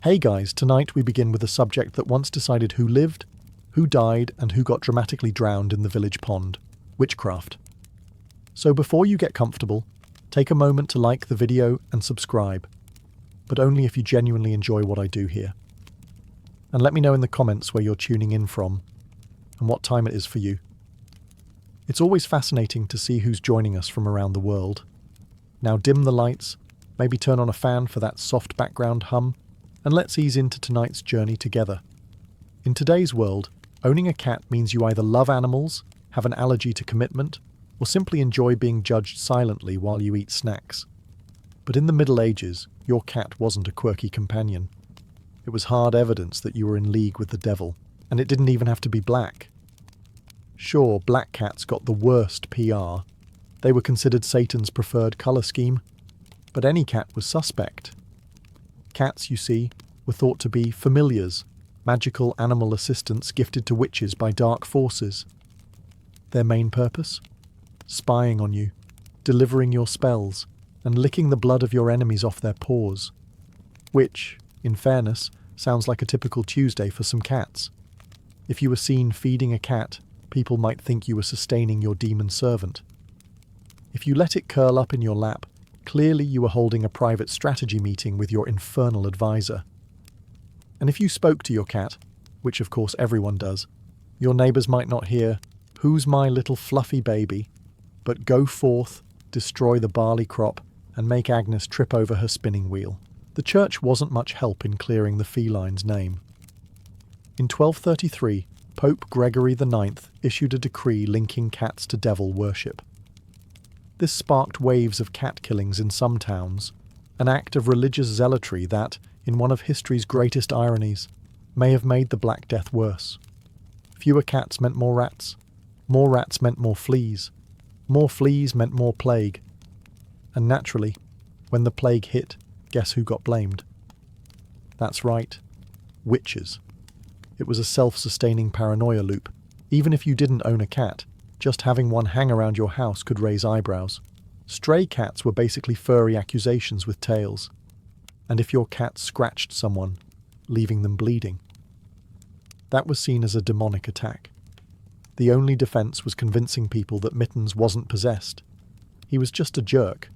Hey guys, tonight we begin with a subject that once decided who lived, who died, and who got dramatically drowned in the village pond: witchcraft. So before you get comfortable, take a moment to like the video and subscribe, but only if you genuinely enjoy what I do here. And let me know in the comments where you're tuning in from and what time it is for you. It's always fascinating to see who's joining us from around the world. Now dim the lights, maybe turn on a fan for that soft background hum, and let's ease into tonight's journey together. In today's world, owning a cat means you either love animals, have an allergy to commitment, or simply enjoy being judged silently while you eat snacks. But in the Middle Ages, your cat wasn't a quirky companion. It was hard evidence that you were in league with the devil, and it didn't even have to be black. Sure, black cats got the worst PR. They were considered Satan's preferred colour scheme, but any cat was suspect. Cats, you see, were thought to be familiars, magical animal assistants gifted to witches by dark forces. Their main purpose? Spying on you, delivering your spells, and licking the blood of your enemies off their paws. Which, in fairness, sounds like a typical Tuesday for some cats. If you were seen feeding a cat, people might think you were sustaining your demon servant. If you let it curl up in your lap, clearly you were holding a private strategy meeting with your infernal advisor. And if you spoke to your cat, which of course everyone does, your neighbours might not hear, "Who's my little fluffy baby?" but "Go forth, destroy the barley crop, and make Agnes trip over her spinning wheel." The church wasn't much help in clearing the feline's name. In 1233, Pope Gregory IX issued a decree linking cats to devil worship. This sparked waves of cat killings in some towns, an act of religious zealotry that, in one of history's greatest ironies, may have made the Black Death worse. Fewer cats meant more rats meant more fleas meant more plague. And naturally, when the plague hit, guess who got blamed? That's right, witches. It was a self-sustaining paranoia loop. Even if you didn't own a cat, just having one hang around your house could raise eyebrows. Stray cats were basically furry accusations with tails. And if your cat scratched someone, leaving them bleeding, that was seen as a demonic attack. The only defense was convincing people that Mittens wasn't possessed. He was just a jerk,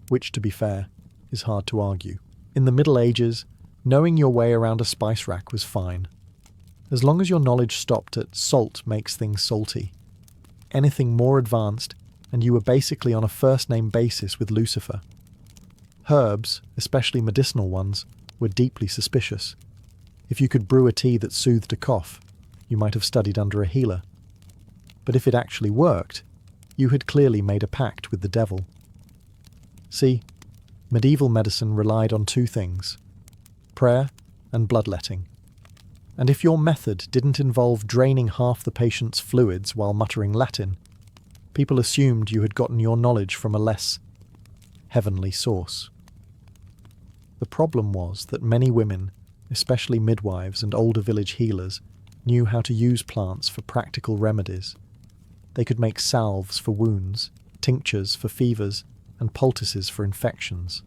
which, to be fair, is hard to argue. In the Middle Ages, knowing your way around a spice rack was fine, as long as your knowledge stopped at "salt makes things salty." Anything more advanced, and you were basically on a first-name basis with Lucifer. Herbs, especially medicinal ones, were deeply suspicious. If you could brew a tea that soothed a cough, you might have studied under a healer. But if it actually worked, you had clearly made a pact with the devil. See, medieval medicine relied on two things: prayer and bloodletting. And if your method didn't involve draining half the patient's fluids while muttering Latin, people assumed you had gotten your knowledge from a less heavenly source. The problem was that many women, especially midwives and older village healers, knew how to use plants for practical remedies. They could make salves for wounds, tinctures for fevers, and poultices for infections.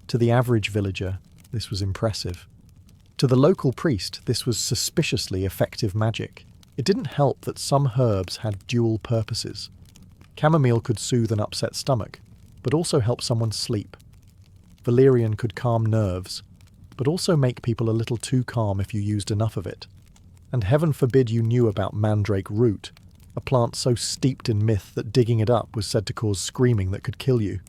To the average villager, this was impressive. To the local priest, this was suspiciously effective magic. It didn't help that some herbs had dual purposes. Chamomile could soothe an upset stomach, but also help someone sleep. Valerian could calm nerves, but also make people a little too calm if you used enough of it. And heaven forbid you knew about mandrake root, a plant so steeped in myth that digging it up was said to cause screaming that could kill you.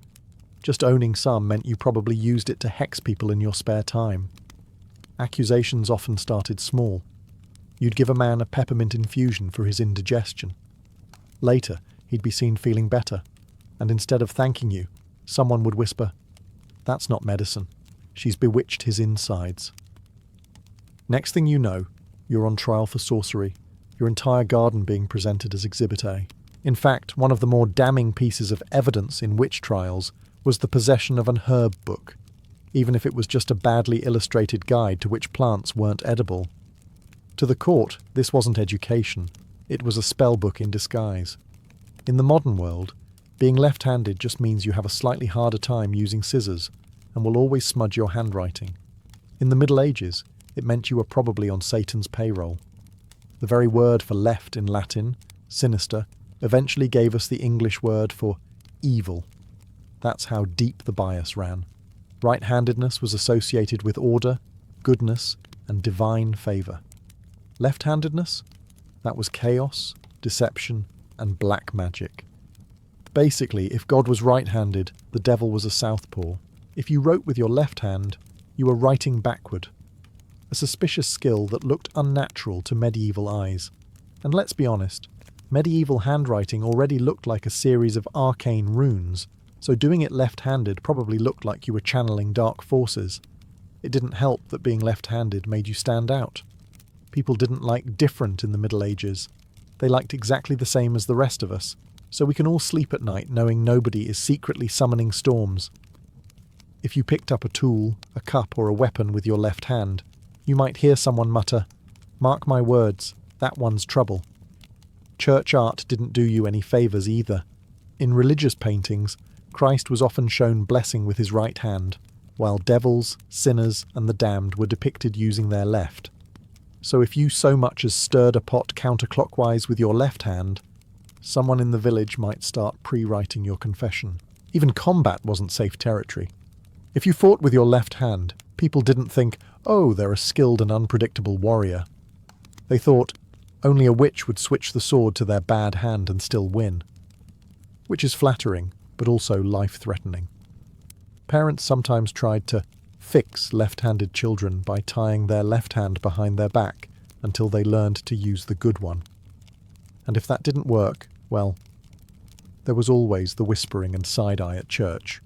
Just owning some meant you probably used it to hex people in your spare time. Accusations often started small. You'd give a man a peppermint infusion for his indigestion. Later, he'd be seen feeling better, and instead of thanking you, someone would whisper, "That's not medicine. She's bewitched his insides." Next thing you know, you're on trial for sorcery, your entire garden being presented as Exhibit A. In fact, one of the more damning pieces of evidence in witch trials was the possession of an herb book, even if it was just a badly illustrated guide to which plants weren't edible. To the court, this wasn't education, it was a spell book in disguise. In the modern world, being left-handed just means you have a slightly harder time using scissors and will always smudge your handwriting. In the Middle Ages, it meant you were probably on Satan's payroll. The very word for left in Latin, sinister, eventually gave us the English word for evil. That's how deep the bias ran. Right-handedness was associated with order, goodness, and divine favour. Left-handedness? That was chaos, deception, and black magic. Basically, if God was right-handed, the devil was a southpaw. If you wrote with your left hand, you were writing backward. A suspicious skill that looked unnatural to medieval eyes. And let's be honest, medieval handwriting already looked like a series of arcane runes, so doing it left-handed probably looked like you were channeling dark forces. It didn't help that being left-handed made you stand out. People didn't like different in the Middle Ages. They liked exactly the same as the rest of us, so we can all sleep at night knowing nobody is secretly summoning storms. If you picked up a tool, a cup or a weapon with your left hand, you might hear someone mutter, "Mark my words, that one's trouble." Church art didn't do you any favours either. In religious paintings, Christ was often shown blessing with his right hand, while devils, sinners, and the damned were depicted using their left. So if you so much as stirred a pot counterclockwise with your left hand, someone in the village might start pre-writing your confession. Even combat wasn't safe territory. If you fought with your left hand, people didn't think, "Oh, they're a skilled and unpredictable warrior." They thought, only a witch would switch the sword to their bad hand and still win. Which is flattering, but also life-threatening. Parents sometimes tried to fix left-handed children by tying their left hand behind their back until they learned to use the good one. And if that didn't work, well, there was always the whispering and side-eye at church.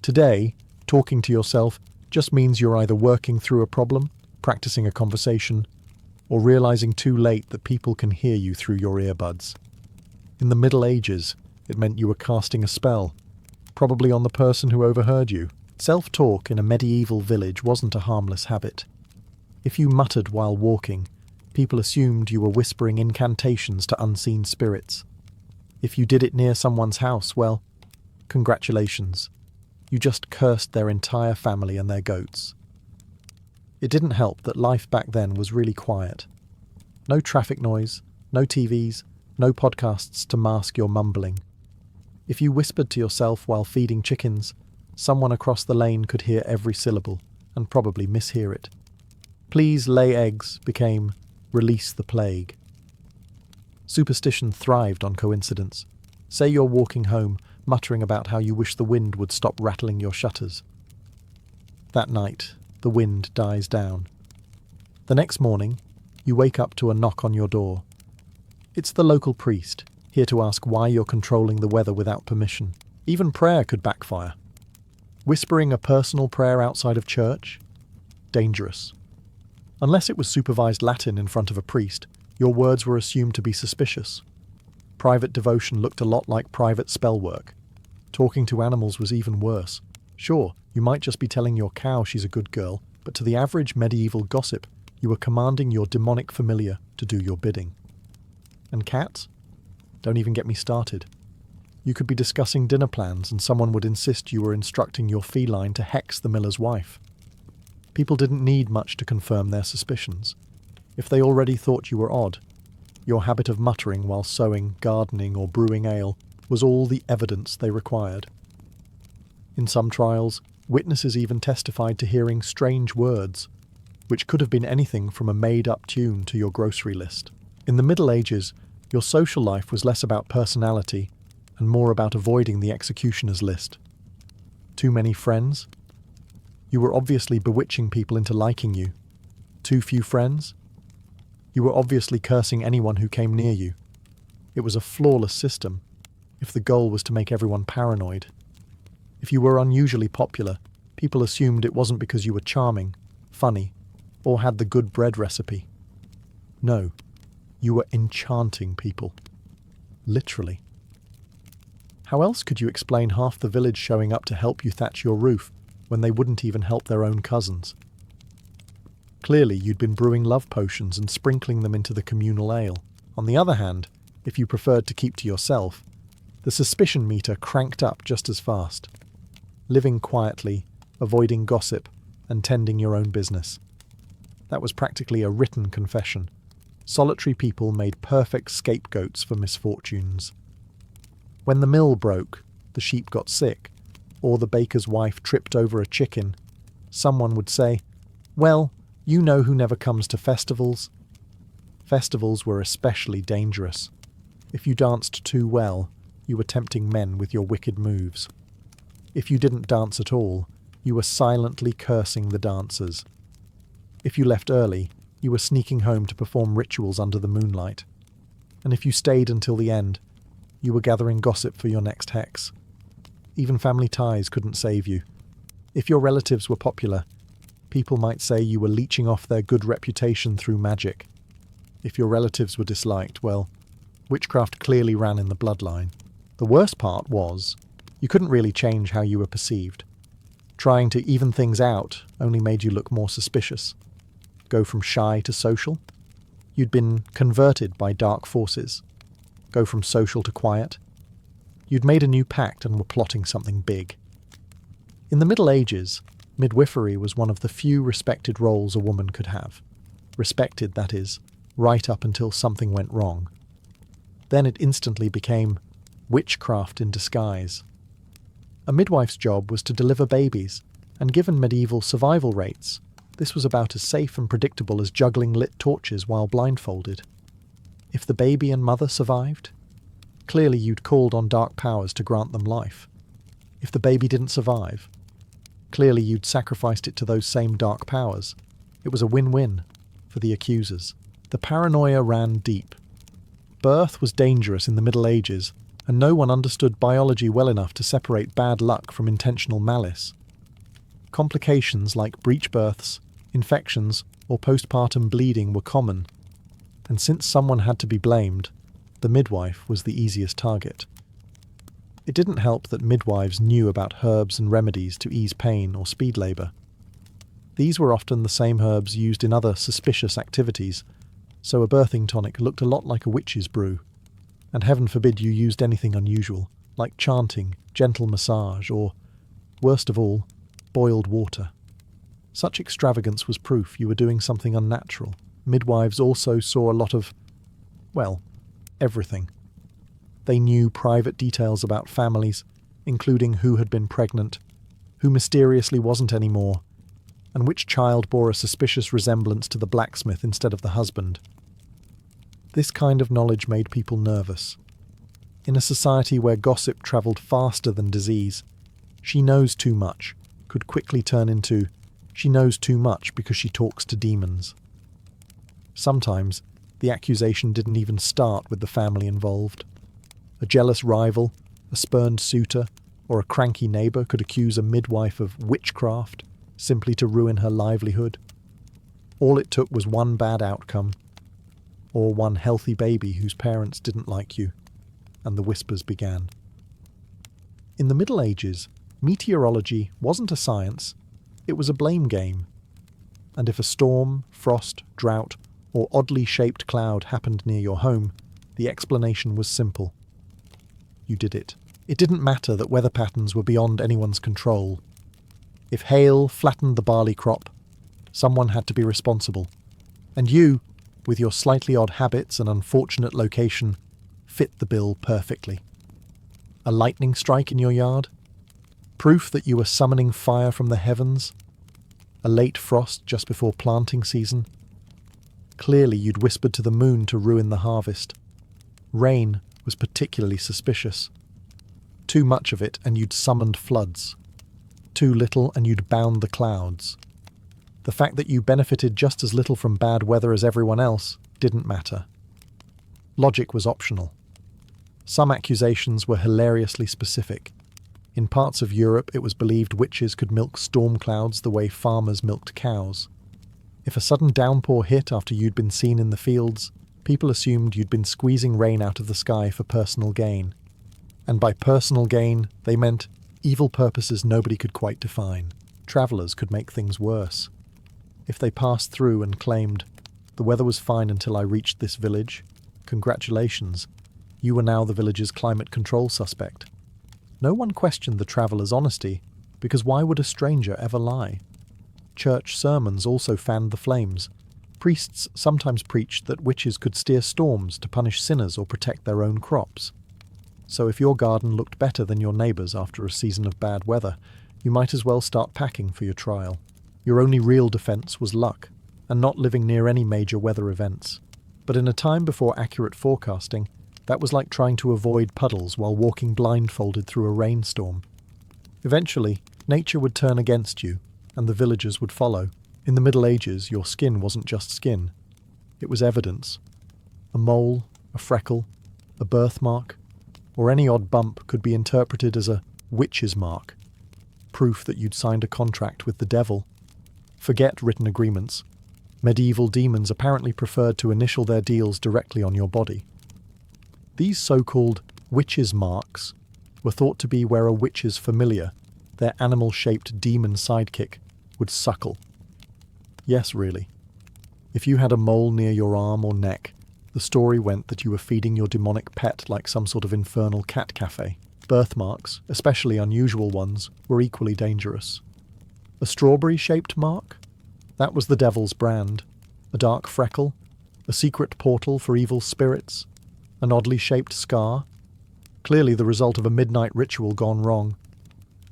Today, talking to yourself just means you're either working through a problem, practicing a conversation, or realizing too late that people can hear you through your earbuds. In the Middle Ages, it meant you were casting a spell, probably on the person who overheard you. Self-talk in a medieval village wasn't a harmless habit. If you muttered while walking, people assumed you were whispering incantations to unseen spirits. If you did it near someone's house, well, congratulations. You just cursed their entire family and their goats. It didn't help that life back then was really quiet. No traffic noise, no TVs, no podcasts to mask your mumbling. If you whispered to yourself while feeding chickens, someone across the lane could hear every syllable and probably mishear it. "Please lay eggs" became "release the plague." Superstition thrived on coincidence. Say you're walking home, muttering about how you wish the wind would stop rattling your shutters. That night, the wind dies down. The next morning, you wake up to a knock on your door. It's the local priest, here to ask why you're controlling the weather without permission. Even prayer could backfire. Whispering a personal prayer outside of church? Dangerous. Unless it was supervised Latin in front of a priest, your words were assumed to be suspicious. Private devotion looked a lot like private spell work. Talking to animals was even worse. Sure, you might just be telling your cow she's a good girl, but to the average medieval gossip, you were commanding your demonic familiar to do your bidding. And cats? Don't even get me started. You could be discussing dinner plans and someone would insist you were instructing your feline to hex the miller's wife. People didn't need much to confirm their suspicions. If they already thought you were odd, your habit of muttering while sewing, gardening, or brewing ale was all the evidence they required. In some trials, witnesses even testified to hearing strange words, which could have been anything from a made-up tune to your grocery list. In the Middle Ages, your social life was less about personality and more about avoiding the executioner's list. Too many friends? You were obviously bewitching people into liking you. Too few friends? You were obviously cursing anyone who came near you. It was a flawless system, if the goal was to make everyone paranoid. If you were unusually popular, people assumed it wasn't because you were charming, funny, or had the good bread recipe. No, you were enchanting people. Literally. How else could you explain half the village showing up to help you thatch your roof when they wouldn't even help their own cousins? Clearly, you'd been brewing love potions and sprinkling them into the communal ale. On the other hand, if you preferred to keep to yourself, the suspicion meter cranked up just as fast. Living quietly, avoiding gossip, and tending your own business. That was practically a written confession. Solitary people made perfect scapegoats for misfortunes. When the mill broke, the sheep got sick, or the baker's wife tripped over a chicken, someone would say, "Well, you know who never comes to festivals." Festivals were especially dangerous. If you danced too well, you were tempting men with your wicked moves. If you didn't dance at all, you were silently cursing the dancers. If you left early, you were sneaking home to perform rituals under the moonlight. And if you stayed until the end, you were gathering gossip for your next hex. Even family ties couldn't save you. If your relatives were popular, people might say you were leeching off their good reputation through magic. If your relatives were disliked, well, witchcraft clearly ran in the bloodline. The worst part was, you couldn't really change how you were perceived. Trying to even things out only made you look more suspicious. Go from shy to social? You'd been converted by dark forces. Go from social to quiet? You'd made a new pact and were plotting something big. In the Middle Ages, midwifery was one of the few respected roles a woman could have. Respected, that is, right up until something went wrong. Then it instantly became witchcraft in disguise. A midwife's job was to deliver babies, and given medieval survival rates, this was about as safe and predictable as juggling lit torches while blindfolded. If the baby and mother survived, clearly you'd called on dark powers to grant them life. If the baby didn't survive, clearly you'd sacrificed it to those same dark powers. It was a win-win for the accusers. The paranoia ran deep. Birth was dangerous in the Middle Ages, and no one understood biology well enough to separate bad luck from intentional malice. Complications like breech births, infections, or postpartum bleeding were common, and since someone had to be blamed, the midwife was the easiest target. It didn't help that midwives knew about herbs and remedies to ease pain or speed labour. These were often the same herbs used in other suspicious activities, so a birthing tonic looked a lot like a witch's brew. And heaven forbid you used anything unusual, like chanting, gentle massage, or, worst of all, boiled water. Such extravagance was proof you were doing something unnatural. Midwives also saw a lot of, well, everything. They knew private details about families, including who had been pregnant, who mysteriously wasn't anymore, and which child bore a suspicious resemblance to the blacksmith instead of the husband. This kind of knowledge made people nervous. In a society where gossip travelled faster than disease, "she knows too much" could quickly turn into "she knows too much because she talks to demons." Sometimes, the accusation didn't even start with the family involved. A jealous rival, a spurned suitor, or a cranky neighbour could accuse a midwife of witchcraft simply to ruin her livelihood. All it took was one bad outcome, or one healthy baby whose parents didn't like you, and the whispers began. In the Middle Ages, meteorology wasn't a science, it was a blame game. And if a storm, frost, drought, or oddly shaped cloud happened near your home, the explanation was simple. You did it. It didn't matter that weather patterns were beyond anyone's control. If hail flattened the barley crop, someone had to be responsible. And you, with your slightly odd habits and unfortunate location, fit the bill perfectly. A lightning strike in your yard? Proof that you were summoning fire from the heavens? A late frost just before planting season? Clearly you'd whispered to the moon to ruin the harvest. Rain was particularly suspicious. Too much of it and you'd summoned floods. Too little and you'd bound the clouds. The fact that you benefited just as little from bad weather as everyone else didn't matter. Logic was optional. Some accusations were hilariously specific. In parts of Europe, it was believed witches could milk storm clouds the way farmers milked cows. If a sudden downpour hit after you'd been seen in the fields, people assumed you'd been squeezing rain out of the sky for personal gain. And by personal gain, they meant evil purposes nobody could quite define. Travellers could make things worse. If they passed through and claimed, "The weather was fine until I reached this village," congratulations, you were now the village's climate control suspect. No one questioned the traveller's honesty, because why would a stranger ever lie? Church sermons also fanned the flames. Priests sometimes preached that witches could steer storms to punish sinners or protect their own crops. So if your garden looked better than your neighbour's after a season of bad weather, you might as well start packing for your trial. Your only real defence was luck, and not living near any major weather events. But in a time before accurate forecasting, that was like trying to avoid puddles while walking blindfolded through a rainstorm. Eventually, nature would turn against you, and the villagers would follow. In the Middle Ages, your skin wasn't just skin. It was evidence. A mole, a freckle, a birthmark, or any odd bump could be interpreted as a witch's mark, proof that you'd signed a contract with the devil. Forget written agreements. Medieval demons apparently preferred to initial their deals directly on your body. These so-called witches' marks were thought to be where a witch's familiar, their animal-shaped demon sidekick, would suckle. Yes, really. If you had a mole near your arm or neck, the story went that you were feeding your demonic pet like some sort of infernal cat cafe. Birthmarks, especially unusual ones, were equally dangerous. A strawberry-shaped mark? That was the devil's brand. A dark freckle? A secret portal for evil spirits? An oddly shaped scar? Clearly the result of a midnight ritual gone wrong.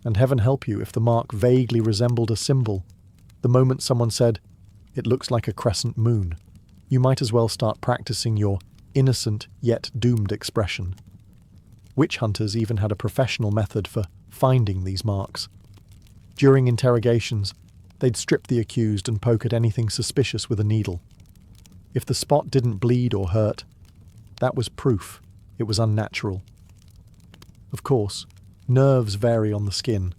And heaven help you if the mark vaguely resembled a symbol. The moment someone said, "It looks like a crescent moon," you might as well start practicing your innocent yet doomed expression. Witch hunters even had a professional method for finding these marks. During interrogations, they'd strip the accused and poke at anything suspicious with a needle. If the spot didn't bleed or hurt, that was proof it was unnatural. Of course, nerves vary on the skin,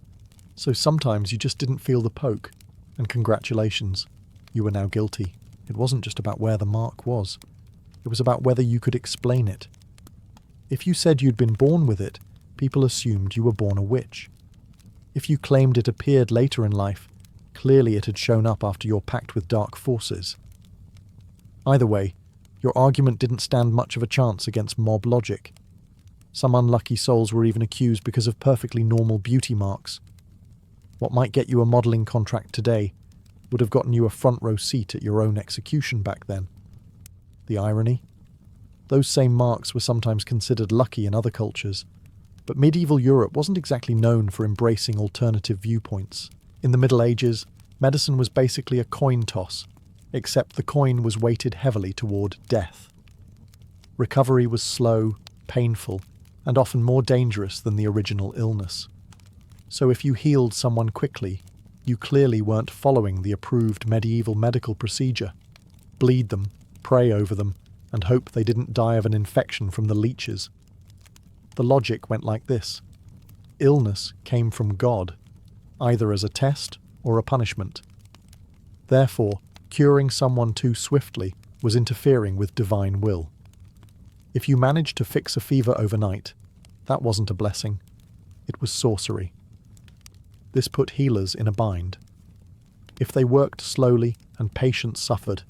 so sometimes you just didn't feel the poke, and congratulations, you were now guilty. It wasn't just about where the mark was. It was about whether you could explain it. If you said you'd been born with it, people assumed you were born a witch. If you claimed it appeared later in life, clearly it had shown up after your pact with dark forces. Either way, your argument didn't stand much of a chance against mob logic. Some unlucky souls were even accused because of perfectly normal beauty marks. What might get you a modelling contract today would have gotten you a front row seat at your own execution back then. The irony? Those same marks were sometimes considered lucky in other cultures, but medieval Europe wasn't exactly known for embracing alternative viewpoints. In the Middle Ages, medicine was basically a coin toss, except the coin was weighted heavily toward death. Recovery was slow, painful, and often more dangerous than the original illness. So if you healed someone quickly, you clearly weren't following the approved medieval medical procedure. Bleed them, pray over them, and hope they didn't die of an infection from the leeches. The logic went like this. Illness came from God, either as a test or a punishment. Therefore, curing someone too swiftly was interfering with divine will. If you managed to fix a fever overnight, that wasn't a blessing. It was sorcery. This put healers in a bind. If they worked slowly and patients suffered,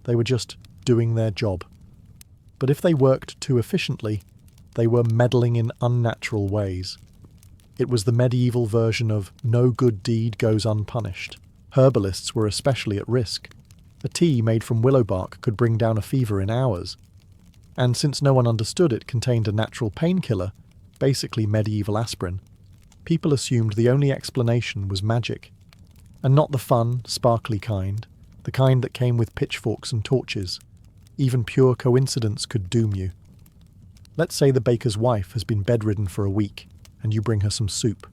they were just doing their job. But if they worked too efficiently, they were meddling in unnatural ways. It was the medieval version of no good deed goes unpunished. Herbalists were especially at risk. A tea made from willow bark could bring down a fever in hours. And since no one understood it contained a natural painkiller, basically medieval aspirin, people assumed the only explanation was magic. And not the fun, sparkly kind, the kind that came with pitchforks and torches. Even pure coincidence could doom you. Let's say the baker's wife has been bedridden for a week, and you bring her some soup.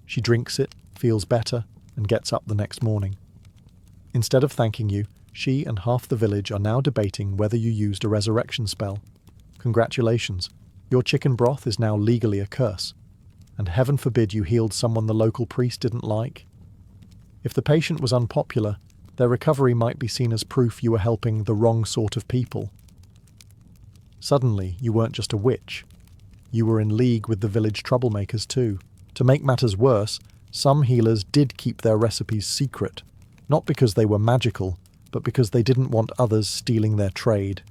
She drinks it, feels better, and gets up the next morning. Instead of thanking you, she and half the village are now debating whether you used a resurrection spell. Congratulations, your chicken broth is now legally a curse, and heaven forbid you healed someone the local priest didn't like. If the patient was unpopular, their recovery might be seen as proof you were helping the wrong sort of people. Suddenly, you weren't just a witch. You were in league with the village troublemakers too. To make matters worse, some healers did keep their recipes secret, not because they were magical, but because they didn't want others stealing their trade.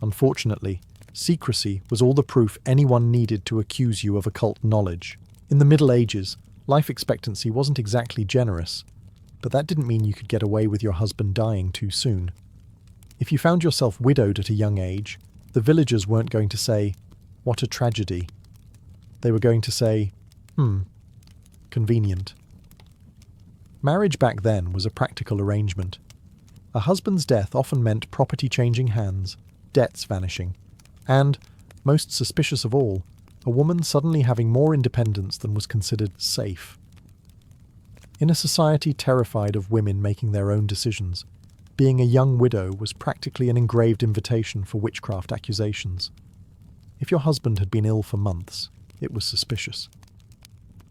Unfortunately, secrecy was all the proof anyone needed to accuse you of occult knowledge. In the Middle Ages, life expectancy wasn't exactly generous. but that didn't mean you could get away with your husband dying too soon. If you found yourself widowed at a young age, the villagers weren't going to say, "What a tragedy." They were going to say, convenient. Marriage back then was a practical arrangement. A husband's death often meant property changing hands, debts vanishing, and, most suspicious of all, a woman suddenly having more independence than was considered safe. In a society terrified of women making their own decisions, being a young widow was practically an engraved invitation for witchcraft accusations. If your husband had been ill for months, it was suspicious.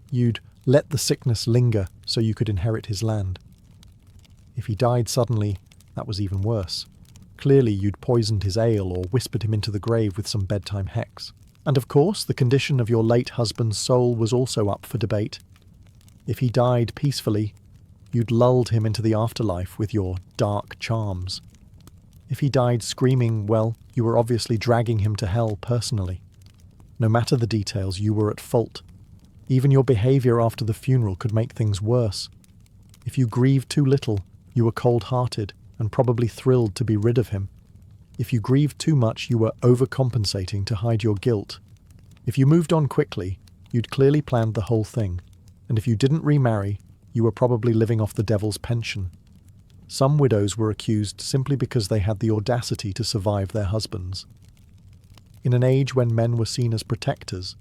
You'd let the sickness linger so you could inherit his land. If he died suddenly, that was even worse. Clearly you'd poisoned his ale or whispered him into the grave with some bedtime hex. And of course, the condition of your late husband's soul was also up for debate. If he died peacefully, you'd lulled him into the afterlife with your dark charms. If he died screaming, well, you were obviously dragging him to hell personally. No matter the details, you were at fault. Even your behaviour after the funeral could make things worse. If you grieved too little, you were cold-hearted and probably thrilled to be rid of him. If you grieved too much, you were overcompensating to hide your guilt. If you moved on quickly, you'd clearly planned the whole thing. And if you didn't remarry, you were probably living off the devil's pension. Some widows were accused simply because they had the audacity to survive their husbands. In an age when men were seen as protectors,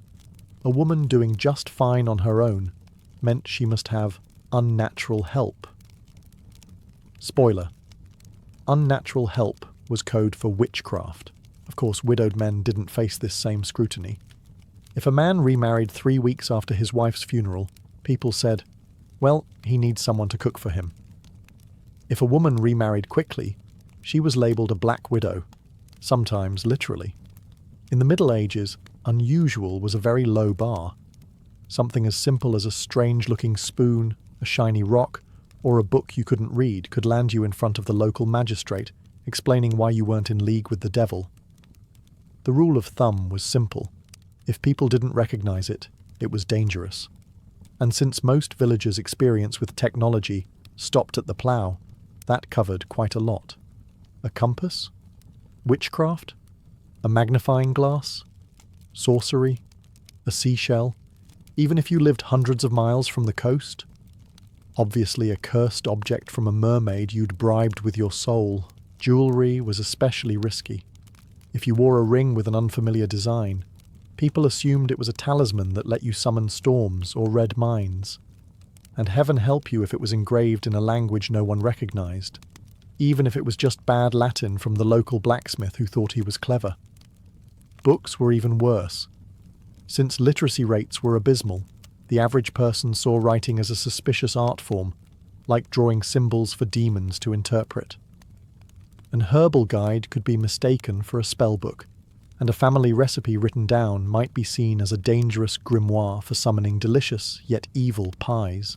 a woman doing just fine on her own meant she must have unnatural help. Spoiler: unnatural help was code for witchcraft. Of course, widowed men didn't face this same scrutiny. If a man remarried 3 weeks after his wife's funeral, people said, well, he needs someone to cook for him. If a woman remarried quickly, she was labelled a black widow, sometimes literally. In the Middle Ages, unusual was a very low bar. Something as simple as a strange-looking spoon, a shiny rock, or a book you couldn't read could land you in front of the local magistrate, explaining why you weren't in league with the devil. The rule of thumb was simple. If people didn't recognise it, it was dangerous. And since most villagers' experience with technology stopped at the plough, that covered quite a lot. A compass? Witchcraft? A magnifying glass? Sorcery? A seashell? Even if you lived hundreds of miles from the coast? Obviously a cursed object from a mermaid you'd bribed with your soul. Jewellery was especially risky. If you wore a ring with an unfamiliar design, people assumed it was a talisman that let you summon storms or read minds. And heaven help you if it was engraved in a language no one recognised, even if it was just bad Latin from the local blacksmith who thought he was clever. Books were even worse. Since literacy rates were abysmal, the average person saw writing as a suspicious art form, like drawing symbols for demons to interpret. An herbal guide could be mistaken for a spell book, and a family recipe written down might be seen as a dangerous grimoire for summoning delicious yet evil pies.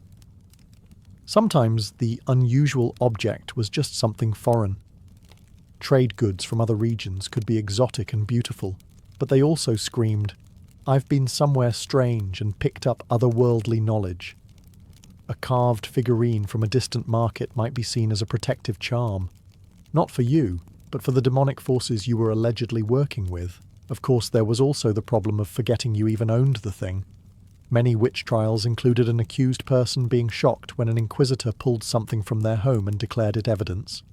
Sometimes the unusual object was just something foreign. Trade goods from other regions could be exotic and beautiful, but they also screamed, "I've been somewhere strange and picked up otherworldly knowledge." A carved figurine from a distant market might be seen as a protective charm. Not for you, but for the demonic forces you were allegedly working with. Of course, there was also the problem of forgetting you even owned the thing. Many witch trials included an accused person being shocked when an inquisitor pulled something from their home and declared it evidence.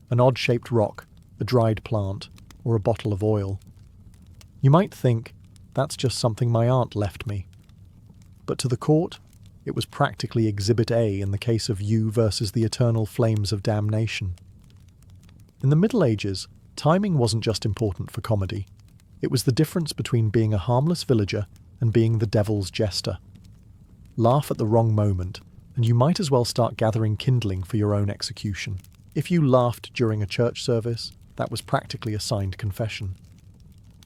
An odd-shaped rock, a dried plant, or a bottle of oil. You might think, that's just something my aunt left me. But to the court, it was practically Exhibit A in the case of you versus the eternal flames of damnation. In the Middle Ages, timing wasn't just important for comedy. It was the difference between being a harmless villager and being the devil's jester. Laugh at the wrong moment, and you might as well start gathering kindling for your own execution. If you laughed during a church service, that was practically a signed confession.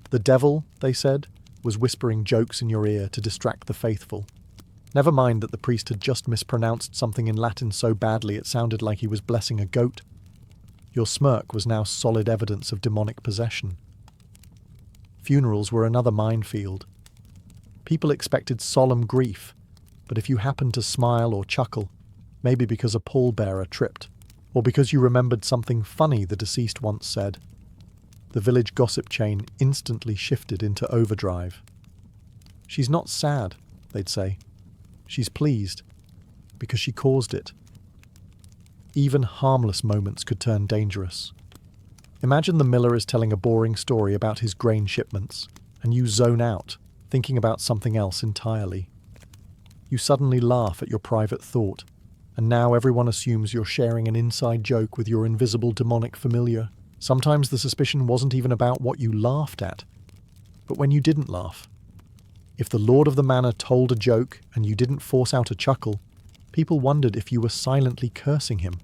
The devil, they said, was whispering jokes in your ear to distract the faithful. Never mind that the priest had just mispronounced something in Latin so badly it sounded like he was blessing a goat. Your smirk was now solid evidence of demonic possession. Funerals were another minefield. People expected solemn grief, but if you happened to smile or chuckle, maybe because a pallbearer tripped, or because you remembered something funny the deceased once said. The village gossip chain instantly shifted into overdrive. "She's not sad," they'd say. "She's pleased, because she caused it." Even harmless moments could turn dangerous. Imagine the miller is telling a boring story about his grain shipments, and you zone out, thinking about something else entirely. You suddenly laugh at your private thought, and now everyone assumes you're sharing an inside joke with your invisible demonic familiar. Sometimes the suspicion wasn't even about what you laughed at, but when you didn't laugh. If the lord of the manor told a joke and you didn't force out a chuckle, people wondered if you were silently cursing him.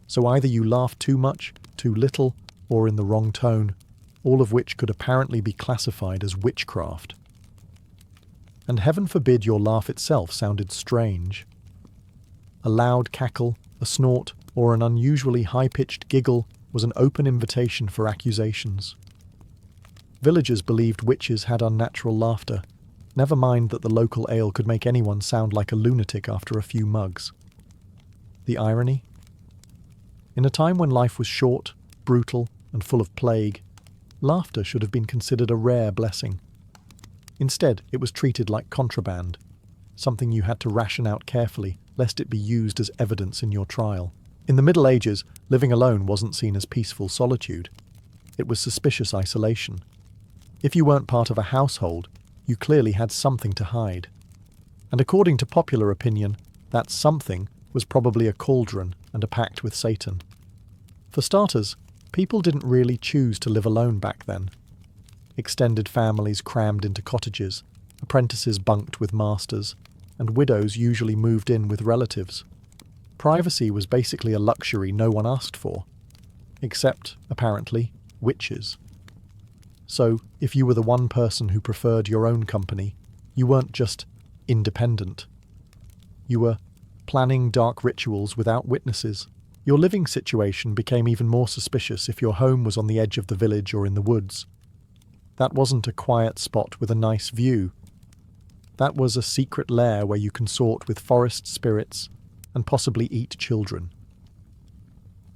So either you laughed too much, too little, or in the wrong tone, all of which could apparently be classified as witchcraft. And heaven forbid your laugh itself sounded strange. A loud cackle, a snort, or an unusually high-pitched giggle was an open invitation for accusations. Villagers believed witches had unnatural laughter, never mind that the local ale could make anyone sound like a lunatic after a few mugs. The irony? In a time when life was short, brutal, and full of plague, laughter should have been considered a rare blessing. Instead, it was treated like contraband, something you had to ration out carefully, lest it be used as evidence in your trial. In the Middle Ages, living alone wasn't seen as peaceful solitude. It was suspicious isolation. If you weren't part of a household, you clearly had something to hide. And according to popular opinion, that something was probably a cauldron and a pact with Satan. For starters, people didn't really choose to live alone back then. Extended families crammed into cottages, apprentices bunked with masters, and widows usually moved in with relatives. Privacy was basically a luxury no one asked for, except, apparently, witches. So, if you were the one person who preferred your own company, you weren't just independent. You were planning dark rituals without witnesses. Your living situation became even more suspicious if your home was on the edge of the village or in the woods. That wasn't a quiet spot with a nice view. That was a secret lair where you consort with forest spirits and possibly eat children.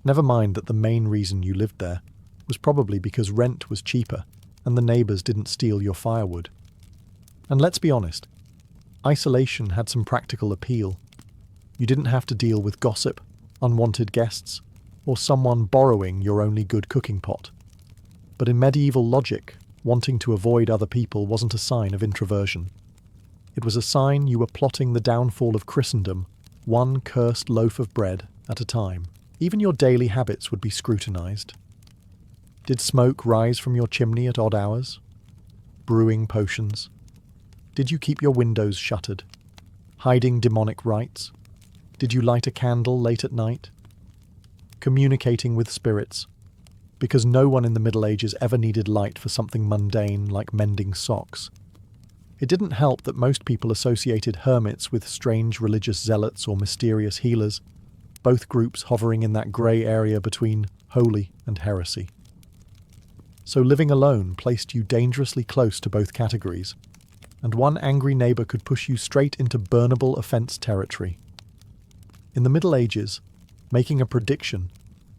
Never mind that the main reason you lived there was probably because rent was cheaper and the neighbours didn't steal your firewood. And let's be honest, isolation had some practical appeal. You didn't have to deal with gossip, unwanted guests, or someone borrowing your only good cooking pot. But in medieval logic, wanting to avoid other people wasn't a sign of introversion. It was a sign you were plotting the downfall of Christendom, one cursed loaf of bread at a time. Even your daily habits would be scrutinised. Did smoke rise from your chimney at odd hours? Brewing potions? Did you keep your windows shuttered? Hiding demonic rites? Did you light a candle late at night? Communicating with spirits? Because no one in the Middle Ages ever needed light for something mundane like mending socks. It didn't help that most people associated hermits with strange religious zealots or mysterious healers, both groups hovering in that grey area between holy and heresy. So living alone placed you dangerously close to both categories, and one angry neighbour could push you straight into burnable offence territory. In the Middle Ages, making a prediction,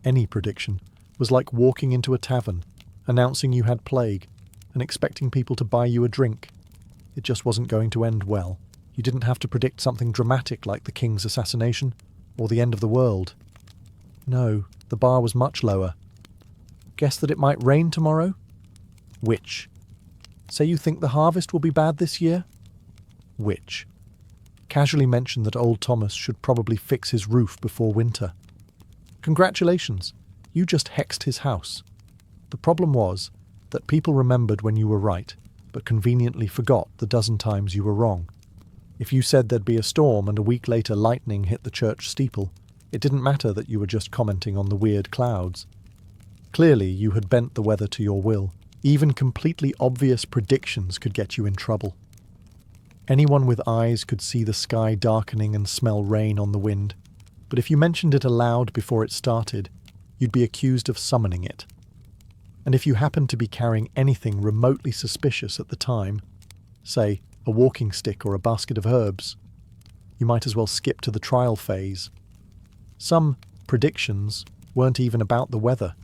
any prediction, was like walking into a tavern, announcing you had plague, and expecting people to buy you a drink. It just wasn't going to end well. You didn't have to predict something dramatic like the king's assassination, or the end of the world. No, the bar was much lower. Guess that it might rain tomorrow? Witch. Say you think the harvest will be bad this year? Witch. Casually mention that old Thomas should probably fix his roof before winter. Congratulations, you just hexed his house. The problem was that people remembered when you were right, but conveniently forgot the dozen times you were wrong. If you said there'd be a storm and a week later lightning hit the church steeple, it didn't matter that you were just commenting on the weird clouds. Clearly, you had bent the weather to your will. Even completely obvious predictions could get you in trouble. Anyone with eyes could see the sky darkening and smell rain on the wind, but if you mentioned it aloud before it started, you'd be accused of summoning it. And if you happened to be carrying anything remotely suspicious at the time, say, a walking stick or a basket of herbs, you might as well skip to the trial phase, Some predictions weren't even about the weather.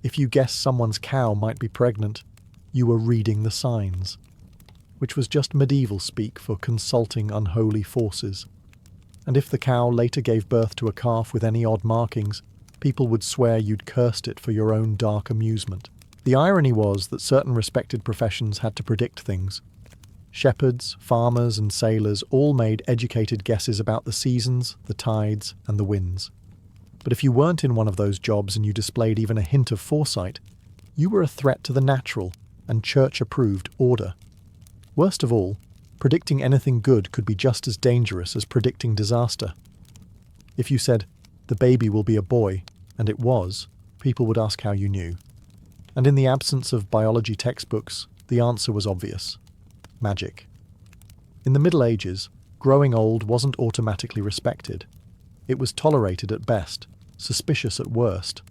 If you guessed someone's cow might be pregnant, you were reading the signs, which was just medieval speak for consulting unholy forces. And if the cow later gave birth to a calf with any odd markings, people would swear you'd cursed it for your own dark amusement. The irony was that certain respected professions had to predict things. Shepherds, farmers, and sailors all made educated guesses about the seasons, the tides, and the winds. But if you weren't in one of those jobs and you displayed even a hint of foresight, you were a threat to the natural and church-approved order. Worst of all, predicting anything good could be just as dangerous as predicting disaster. If you said, "The baby will be a boy," and it was, people would ask how you knew. And in the absence of biology textbooks, the answer was obvious: magic. In the Middle Ages, growing old wasn't automatically respected. It was tolerated at best, suspicious at worst.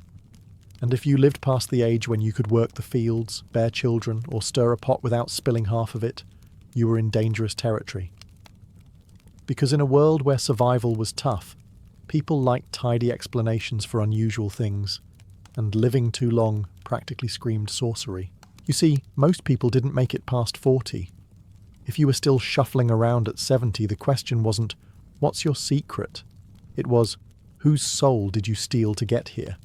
And if you lived past the age when you could work the fields, bear children, or stir a pot without spilling half of it, you were in dangerous territory. Because in a world where survival was tough, people liked tidy explanations for unusual things, and living too long practically screamed sorcery. You see, most people didn't make it past 40. If you were still shuffling around at 70, the question wasn't, "What's your secret?" It was, "Whose soul did you steal to get here?"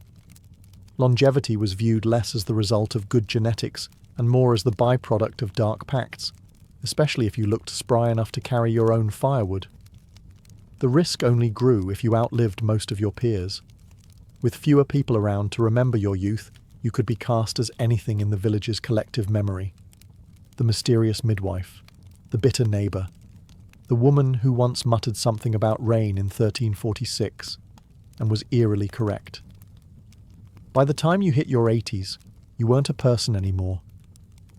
Longevity was viewed less as the result of good genetics and more as the byproduct of dark pacts, especially if you looked spry enough to carry your own firewood. The risk only grew if you outlived most of your peers. With fewer people around to remember your youth, you could be cast as anything in the village's collective memory. The mysterious midwife, the bitter neighbour, the woman who once muttered something about rain in 1346 and was eerily correct. By the time you hit your 80s, you weren't a person anymore.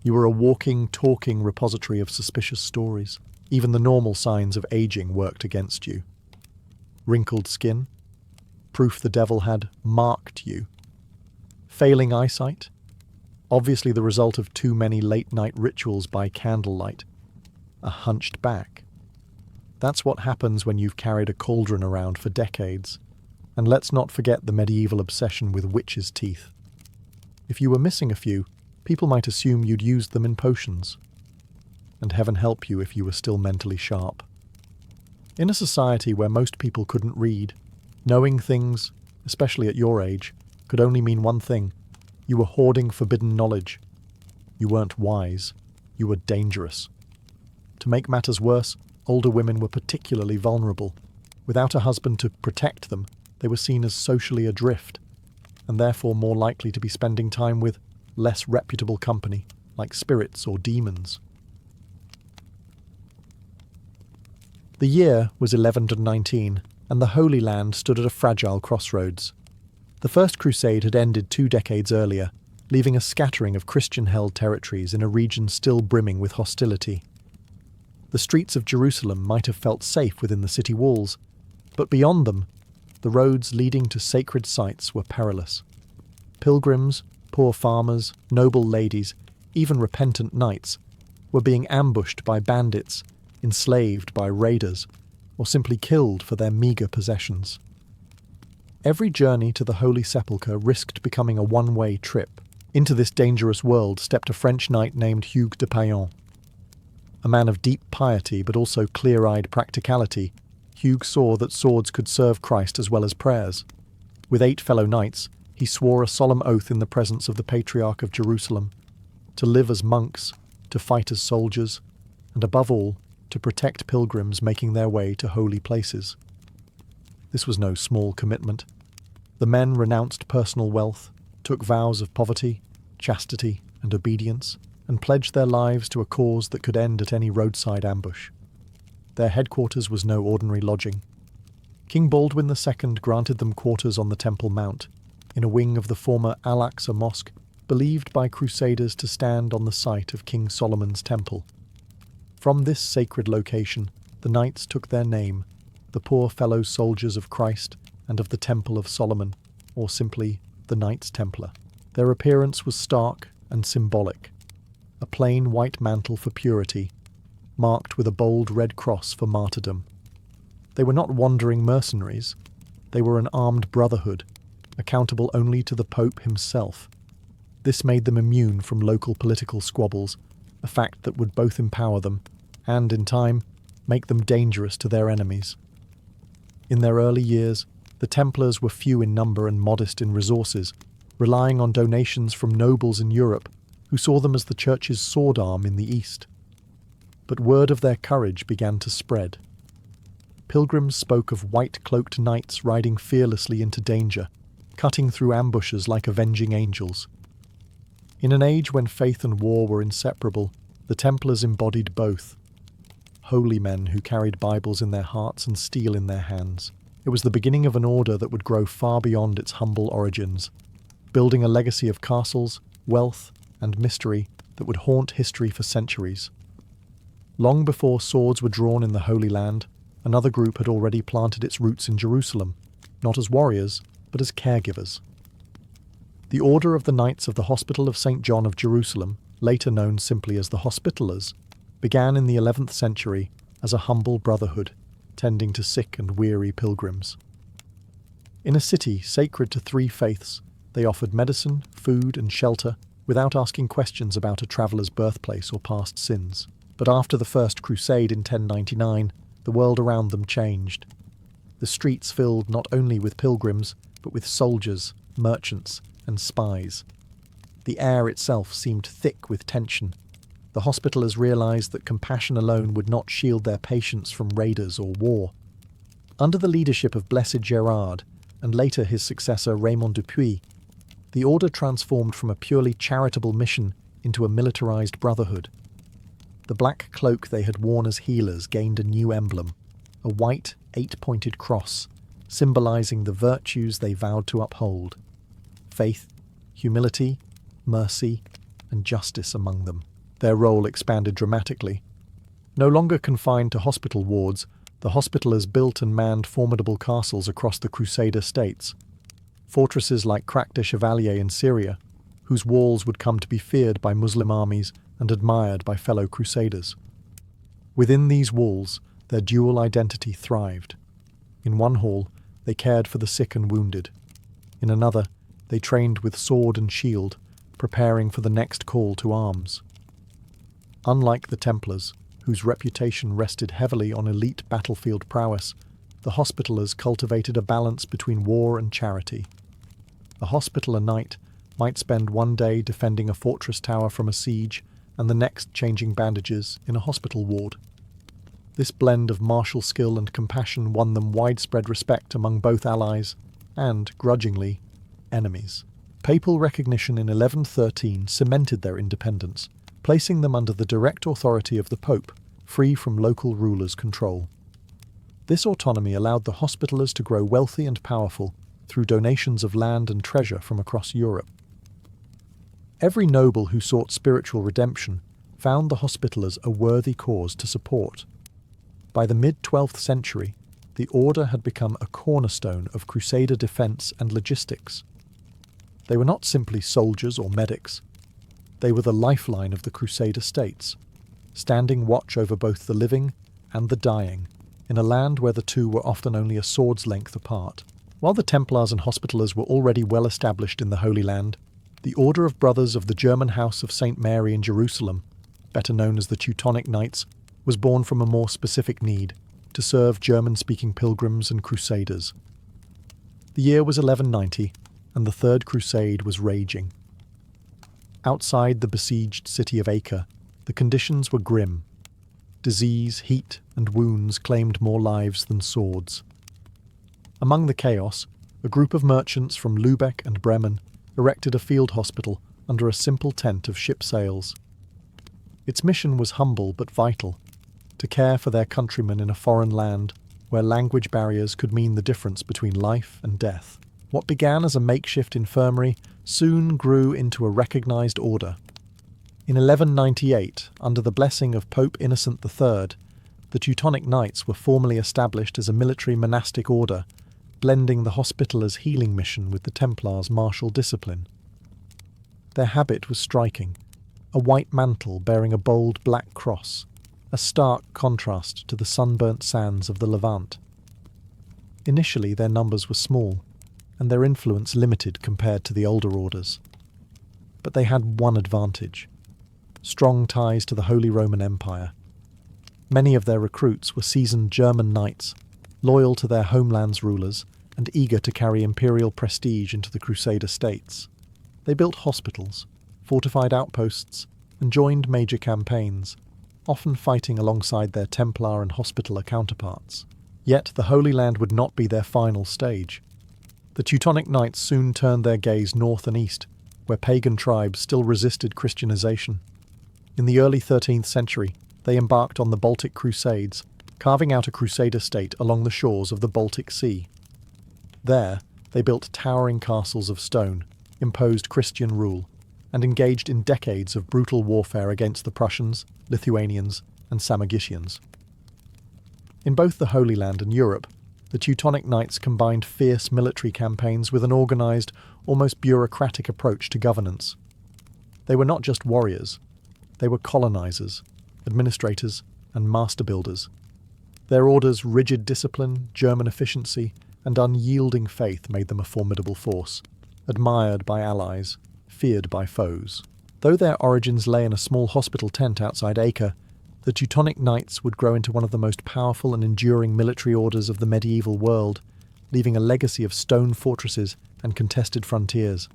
You were a walking, talking repository of suspicious stories. Even the normal signs of aging worked against you. Wrinkled skin, proof the devil had marked you. Failing eyesight, obviously the result of too many late-night rituals by candlelight. A hunched back. That's what happens when you've carried a cauldron around for decades. And let's not forget the medieval obsession with witches' teeth. If you were missing a few, people might assume you'd used them in potions. And heaven help you if you were still mentally sharp. In a society where most people couldn't read, knowing things, especially at your age, could only mean one thing: you were hoarding forbidden knowledge. You weren't wise, you were dangerous. To make matters worse, older women were particularly vulnerable. Without a husband to protect them, they were seen as socially adrift, and therefore more likely to be spending time with less reputable company, like spirits or demons. The year was 1119, and the Holy Land stood at a fragile crossroads. The First Crusade had ended 2 decades earlier, leaving a scattering of Christian-held territories in a region still brimming with hostility. The streets of Jerusalem might have felt safe within the city walls, but beyond them, the roads leading to sacred sites were perilous. Pilgrims, poor farmers, noble ladies, even repentant knights, were being ambushed by bandits, enslaved by raiders, or simply killed for their meagre possessions. Every journey to the Holy Sepulchre risked becoming a one-way trip. Into this dangerous world stepped a French knight named Hugues de Payan. A man of deep piety but also clear-eyed practicality, Hugues saw that swords could serve Christ as well as prayers. With 8 fellow knights, he swore a solemn oath in the presence of the Patriarch of Jerusalem, to live as monks, to fight as soldiers, and above all, to protect pilgrims making their way to holy places. This was no small commitment. The men renounced personal wealth, took vows of poverty, chastity, and obedience, and pledged their lives to a cause that could end at any roadside ambush. Their headquarters was no ordinary lodging. King Baldwin II granted them quarters on the Temple Mount, in a wing of the former Al-Aqsa Mosque, believed by Crusaders to stand on the site of King Solomon's temple. From this sacred location, the knights took their name, the poor fellow soldiers of Christ and of the Temple of Solomon, or simply the Knights Templar. Their appearance was stark and symbolic, a plain white mantle for purity, marked with a bold red cross for martyrdom. They were not wandering mercenaries. They were an armed brotherhood, accountable only to the Pope himself. This made them immune from local political squabbles, a fact that would both empower them and, in time, make them dangerous to their enemies. In their early years, the Templars were few in number and modest in resources, relying on donations from nobles in Europe who saw them as the Church's sword arm in the East. But word of their courage began to spread. Pilgrims spoke of white-cloaked knights riding fearlessly into danger, cutting through ambushes like avenging angels. In an age when faith and war were inseparable, the Templars embodied both. Holy men who carried Bibles in their hearts and steel in their hands. It was the beginning of an order that would grow far beyond its humble origins, building a legacy of castles, wealth, and mystery that would haunt history for centuries. Long before swords were drawn in the Holy Land, another group had already planted its roots in Jerusalem, not as warriors, but as caregivers. The Order of the Knights of the Hospital of St. John of Jerusalem, later known simply as the Hospitallers, began in the 11th century as a humble brotherhood, tending to sick and weary pilgrims. In a city sacred to three faiths, they offered medicine, food, and shelter without asking questions about a traveller's birthplace or past sins. But after the First Crusade in 1099, the world around them changed. The streets filled not only with pilgrims, but with soldiers, merchants, and spies. The air itself seemed thick with tension. The Hospitallers realized that compassion alone would not shield their patients from raiders or war. Under the leadership of Blessed Gerard, and later his successor Raymond Dupuy, the order transformed from a purely charitable mission into a militarized brotherhood. The black cloak they had worn as healers gained a new emblem, a white, 8-pointed cross, symbolizing the virtues they vowed to uphold: faith, humility, mercy, and justice among them. Their role expanded dramatically. No longer confined to hospital wards, the Hospitallers built and manned formidable castles across the Crusader states. Fortresses like Crac de Chevalier in Syria, whose walls would come to be feared by Muslim armies and admired by fellow Crusaders. Within these walls, their dual identity thrived. In one hall, they cared for the sick and wounded. In another, they trained with sword and shield, preparing for the next call to arms. Unlike the Templars, whose reputation rested heavily on elite battlefield prowess, the Hospitallers cultivated a balance between war and charity. A Hospitaller knight might spend one day defending a fortress tower from a siege and the next changing bandages in a hospital ward. This blend of martial skill and compassion won them widespread respect among both allies and, grudgingly, enemies. Papal recognition in 1113 cemented their independence, placing them under the direct authority of the Pope, free from local rulers' control. This autonomy allowed the Hospitallers to grow wealthy and powerful through donations of land and treasure from across Europe. Every noble who sought spiritual redemption found the Hospitallers a worthy cause to support. By the mid-12th century, the order had become a cornerstone of Crusader defence and logistics. They were not simply soldiers or medics. They were the lifeline of the Crusader states, standing watch over both the living and the dying, in a land where the two were often only a sword's length apart. While the Templars and Hospitallers were already well established in the Holy Land, the Order of Brothers of the German House of St. Mary in Jerusalem, better known as the Teutonic Knights, was born from a more specific need: to serve German-speaking pilgrims and crusaders. The year was 1190, and the Third Crusade was raging. Outside the besieged city of Acre, the conditions were grim. Disease, heat, and wounds claimed more lives than swords. Among the chaos, a group of merchants from Lübeck and Bremen erected a field hospital under a simple tent of ship sails. Its mission was humble but vital: to care for their countrymen in a foreign land where language barriers could mean the difference between life and death. What began as a makeshift infirmary soon grew into a recognized order. In 1198, under the blessing of Pope Innocent III, the Teutonic Knights were formally established as a military monastic order, blending the Hospitallers' healing mission with the Templars' martial discipline. Their habit was striking: a white mantle bearing a bold black cross, a stark contrast to the sunburnt sands of the Levant. Initially, their numbers were small, and their influence limited compared to the older orders. But they had one advantage: strong ties to the Holy Roman Empire. Many of their recruits were seasoned German knights, loyal to their homeland's rulers and eager to carry imperial prestige into the Crusader states. They built hospitals, fortified outposts, and joined major campaigns, often fighting alongside their Templar and Hospitaller counterparts. Yet the Holy Land would not be their final stage. The Teutonic Knights soon turned their gaze north and east, where pagan tribes still resisted Christianization. In the early 13th century, they embarked on the Baltic Crusades, carving out a Crusader state along the shores of the Baltic Sea. There, they built towering castles of stone, imposed Christian rule, and engaged in decades of brutal warfare against the Prussians, Lithuanians, and Samogitians. In both the Holy Land and Europe, the Teutonic Knights combined fierce military campaigns with an organised, almost bureaucratic approach to governance. They were not just warriors, they were colonisers, administrators, and master builders. Their order's rigid discipline, German efficiency, and unyielding faith made them a formidable force, admired by allies, feared by foes. Though their origins lay in a small hospital tent outside Acre, the Teutonic Knights would grow into one of the most powerful and enduring military orders of the medieval world, leaving a legacy of stone fortresses and contested frontiers.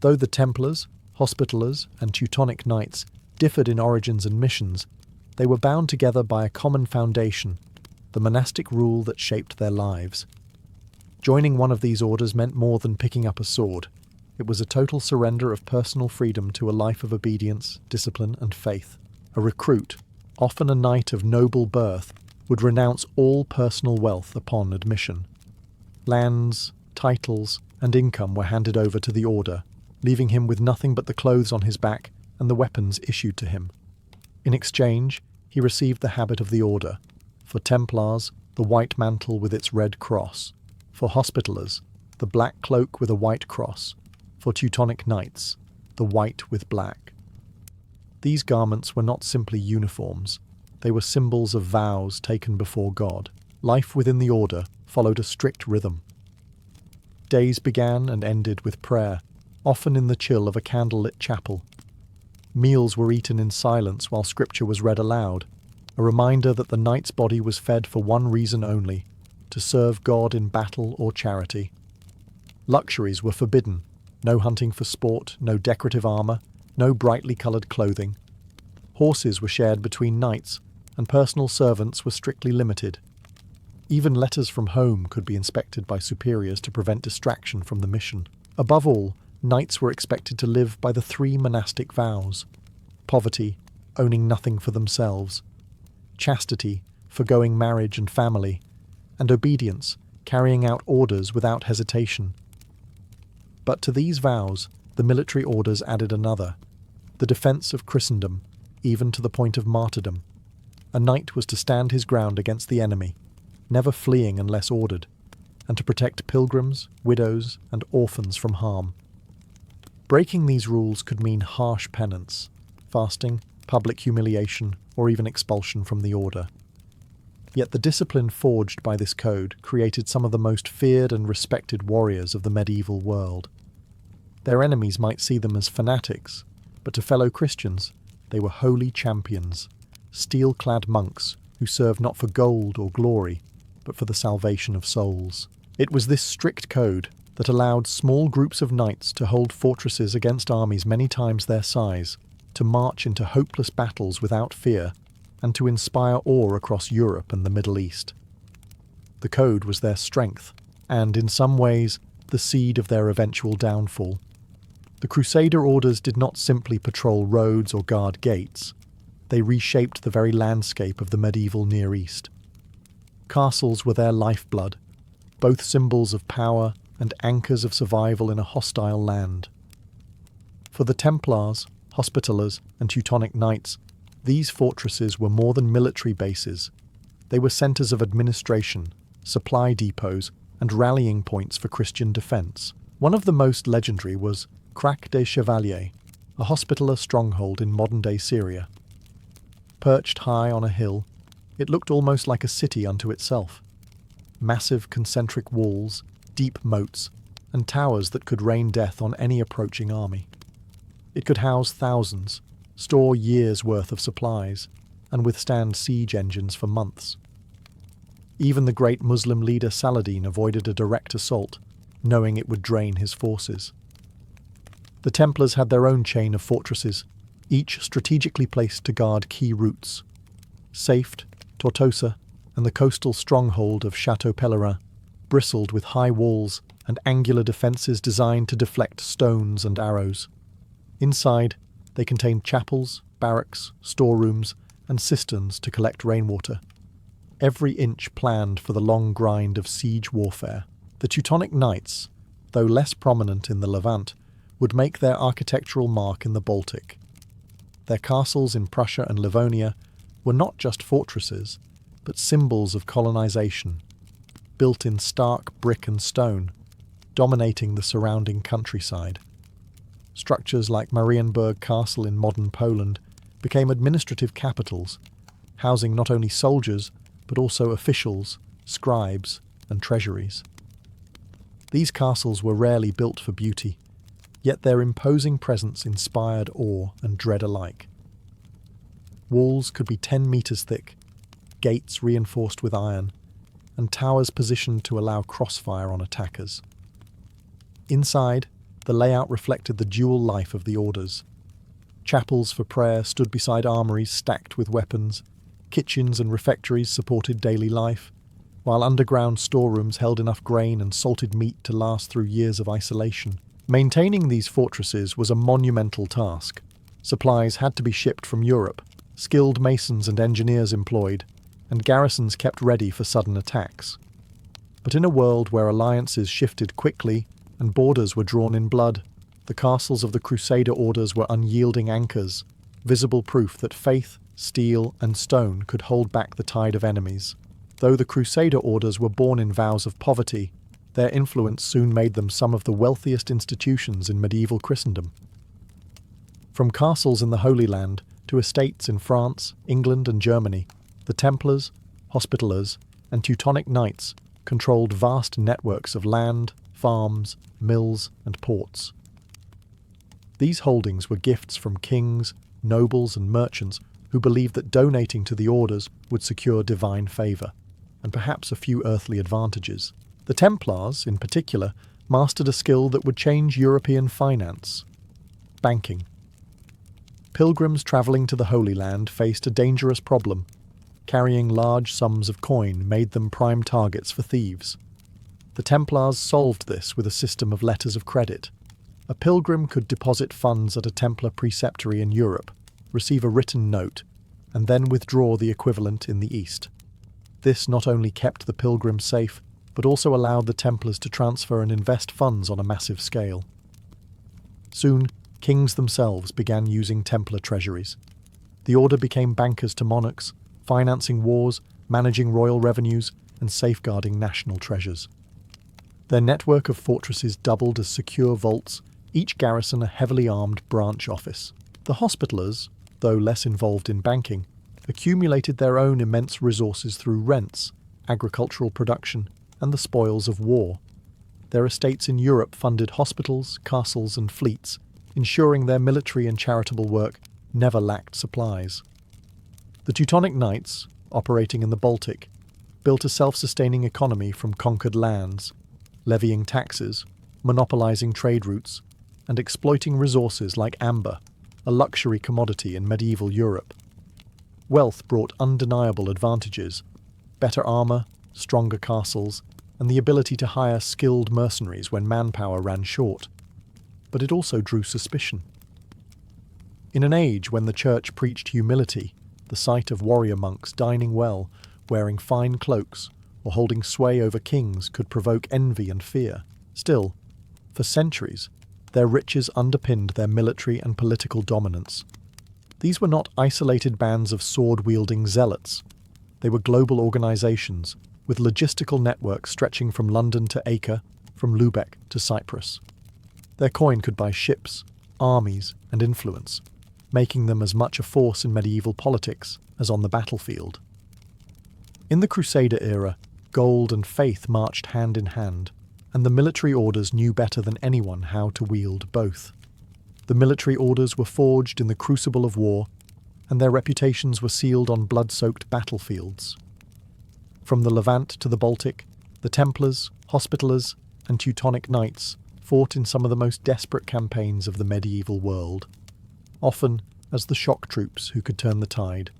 Though the Templars, Hospitallers, and Teutonic Knights differed in origins and missions, they were bound together by a common foundation, the monastic rule that shaped their lives. Joining one of these orders meant more than picking up a sword. It was a total surrender of personal freedom to a life of obedience, discipline, and faith. A recruit, often a knight of noble birth, would renounce all personal wealth upon admission. Lands, titles, and income were handed over to the order, leaving him with nothing but the clothes on his back and the weapons issued to him. In exchange, he received the habit of the order. For Templars, the white mantle with its red cross. For Hospitallers, the black cloak with a white cross. For Teutonic Knights, the white with black. These garments were not simply uniforms. They were symbols of vows taken before God. Life within the order followed a strict rhythm. Days began and ended with prayer, often in the chill of a candlelit chapel. Meals were eaten in silence while scripture was read aloud, a reminder that the knight's body was fed for one reason only, to serve God in battle or charity. Luxuries were forbidden: no hunting for sport, no decorative armour, no brightly coloured clothing. Horses were shared between knights, and personal servants were strictly limited. Even letters from home could be inspected by superiors to prevent distraction from the mission. Above all, knights were expected to live by the 3 monastic vows: poverty, owning nothing for themselves; chastity, forgoing marriage and family; and obedience, carrying out orders without hesitation. But to these vows, the military orders added another: the defence of Christendom, even to the point of martyrdom. A knight was to stand his ground against the enemy, never fleeing unless ordered, and to protect pilgrims, widows, and orphans from harm. Breaking these rules could mean harsh penance, fasting, public humiliation, or even expulsion from the order. Yet the discipline forged by this code created some of the most feared and respected warriors of the medieval world. Their enemies might see them as fanatics, but to fellow Christians, they were holy champions, steel-clad monks who served not for gold or glory, but for the salvation of souls. It was this strict code that allowed small groups of knights to hold fortresses against armies many times their size, to march into hopeless battles without fear, and to inspire awe across Europe and the Middle East. The code was their strength, and, in some ways, the seed of their eventual downfall. The Crusader orders did not simply patrol roads or guard gates. They reshaped the very landscape of the medieval Near East. Castles were their lifeblood, both symbols of power and anchors of survival in a hostile land. For the Templars, Hospitallers, and Teutonic Knights, these fortresses were more than military bases. They were centres of administration, supply depots, and rallying points for Christian defence. One of the most legendary was Crac des Chevaliers, a Hospitaller stronghold in modern-day Syria. Perched high on a hill, it looked almost like a city unto itself. massive concentric walls, deep moats, and towers that could rain death on any approaching army. It could house thousands, store years' worth of supplies, and withstand siege engines for months. Even the great Muslim leader Saladin avoided a direct assault, knowing it would drain his forces. The Templars had their own chain of fortresses, each strategically placed to guard key routes. Safed, Tortosa, and the coastal stronghold of Chateau Pèlerin bristled with high walls and angular defences designed to deflect stones and arrows. Inside, they contained chapels, barracks, storerooms, and cisterns to collect rainwater. Every inch planned for the long grind of siege warfare. The Teutonic Knights, though less prominent in the Levant, would make their architectural mark in the Baltic. Their castles in Prussia and Livonia were not just fortresses, but symbols of colonization, built in stark brick and stone, dominating the surrounding countryside. Structures like Marienburg Castle in modern Poland became administrative capitals, housing not only soldiers, but also officials, scribes, and treasuries. These castles were rarely built for beauty, yet their imposing presence inspired awe and dread alike. Walls could be 10 meters thick, gates reinforced with iron, and towers positioned to allow crossfire on attackers. Inside, the layout reflected the dual life of the orders. Chapels for prayer stood beside armories stacked with weapons, kitchens and refectories supported daily life, while underground storerooms held enough grain and salted meat to last through years of isolation. Maintaining these fortresses was a monumental task. Supplies had to be shipped from Europe, skilled masons and engineers employed, and garrisons kept ready for sudden attacks. But in a world where alliances shifted quickly and borders were drawn in blood, the castles of the Crusader orders were unyielding anchors, visible proof that faith, steel, and stone could hold back the tide of enemies. Though the Crusader orders were born in vows of poverty, their influence soon made them some of the wealthiest institutions in medieval Christendom. From castles in the Holy Land to estates in France, England, and Germany, the Templars, Hospitallers, and Teutonic Knights controlled vast networks of land, farms, mills, and ports. These holdings were gifts from kings, nobles, and merchants who believed that donating to the orders would secure divine favour, and perhaps a few earthly advantages. The Templars, in particular, mastered a skill that would change European finance: banking. Pilgrims travelling to the Holy Land faced a dangerous problem. Carrying large sums of coin made them prime targets for thieves. The Templars solved this with a system of letters of credit. A pilgrim could deposit funds at a Templar preceptory in Europe, receive a written note, and then withdraw the equivalent in the East. This not only kept the pilgrim safe, but also allowed the Templars to transfer and invest funds on a massive scale. Soon, kings themselves began using Templar treasuries. The order became bankers to monarchs, financing wars, managing royal revenues, and safeguarding national treasures. Their network of fortresses doubled as secure vaults, each garrison a heavily armed branch office. The Hospitallers, though less involved in banking, accumulated their own immense resources through rents, agricultural production, and the spoils of war. Their estates in Europe funded hospitals, castles, and fleets, ensuring their military and charitable work never lacked supplies. The Teutonic Knights, operating in the Baltic, built a self-sustaining economy from conquered lands, levying taxes, monopolizing trade routes, and exploiting resources like amber, a luxury commodity in medieval Europe. Wealth brought undeniable advantages: better armor, stronger castles, and the ability to hire skilled mercenaries when manpower ran short. But it also drew suspicion. In an age when the Church preached humility, the sight of warrior monks dining well, wearing fine cloaks, or holding sway over kings could provoke envy and fear. Still, for centuries, their riches underpinned their military and political dominance. These were not isolated bands of sword-wielding zealots. They were global organizations, with logistical networks stretching from London to Acre, from Lubeck to Cyprus. Their coin could buy ships, armies, and influence, making them as much a force in medieval politics as on the battlefield. In the Crusader era, Gold and faith marched hand in hand, and the military orders knew better than anyone how to wield both. The military orders were forged in the crucible of war, and their reputations were sealed on blood-soaked battlefields. From the Levant to the Baltic, the Templars, Hospitallers, and Teutonic Knights fought in some of the most desperate campaigns of the medieval world, often as the shock troops who could turn the tide,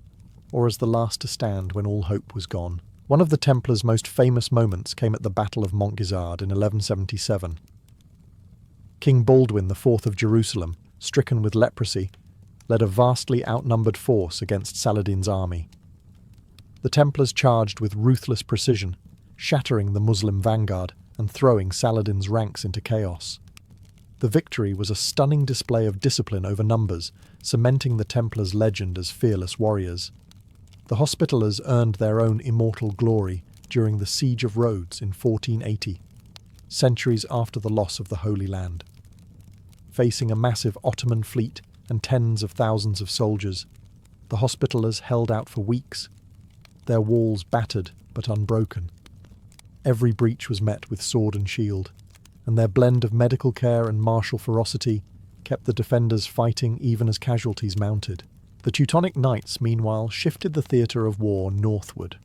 or as the last to stand when all hope was gone. One of the Templars' most famous moments came at the Battle of Montgisard in 1177. King Baldwin IV of Jerusalem, stricken with leprosy, led a vastly outnumbered force against Saladin's army. The Templars charged with ruthless precision, shattering the Muslim vanguard and throwing Saladin's ranks into chaos. The victory was a stunning display of discipline over numbers, cementing the Templars' legend as fearless warriors. The Hospitallers earned their own immortal glory during the Siege of Rhodes in 1480, centuries after the loss of the Holy Land. Facing a massive Ottoman fleet and tens of thousands of soldiers, the Hospitallers held out for weeks, their walls battered but unbroken. Every breach was met with sword and shield, and their blend of medical care and martial ferocity kept the defenders fighting even as casualties mounted. The Teutonic Knights, meanwhile, shifted the theatre of war northward.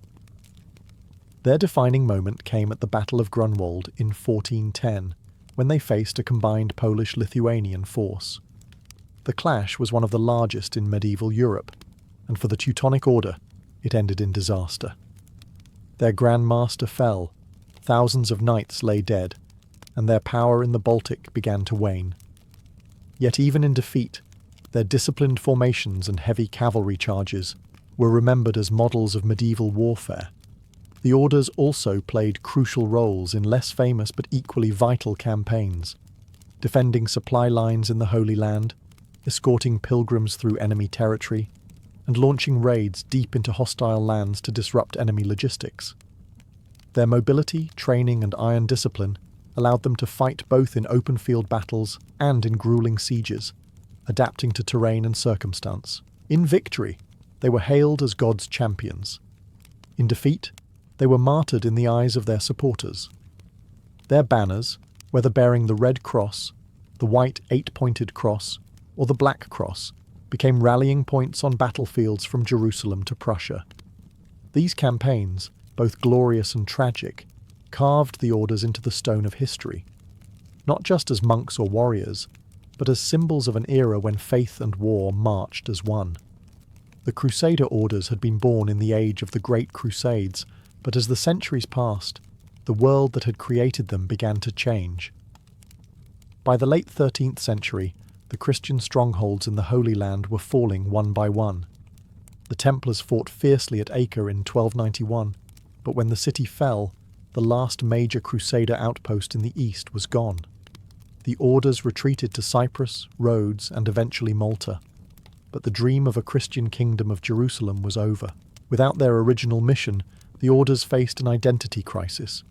Their defining moment came at the Battle of Grunwald in 1410, when they faced a combined Polish-Lithuanian force. The clash was one of the largest in medieval Europe, and for the Teutonic Order, it ended in disaster. Their Grand Master fell, thousands of knights lay dead, and their power in the Baltic began to wane. Yet even in defeat, their disciplined formations and heavy cavalry charges were remembered as models of medieval warfare. The orders also played crucial roles in less famous but equally vital campaigns, defending supply lines in the Holy Land, escorting pilgrims through enemy territory, and launching raids deep into hostile lands to disrupt enemy logistics. Their mobility, training, and iron discipline allowed them to fight both in open field battles and in grueling sieges, adapting to terrain and circumstance. In victory, they were hailed as God's champions. In defeat, they were martyred in the eyes of their supporters. Their banners, whether bearing the red cross, the white eight-pointed cross, or the black cross, became rallying points on battlefields from Jerusalem to Prussia. These campaigns, both glorious and tragic, carved the orders into the stone of history, not just as monks or warriors, but as symbols of an era when faith and war marched as one. The Crusader orders had been born in the age of the Great Crusades, but as the centuries passed, the world that had created them began to change. By the late 13th century, the Christian strongholds in the Holy Land were falling one by one. The Templars fought fiercely at Acre in 1291, but when the city fell, the last major Crusader outpost in the east was gone. The orders retreated to Cyprus, Rhodes, and eventually Malta. But the dream of a Christian kingdom of Jerusalem was over. Without their original mission, the orders faced an identity crisis.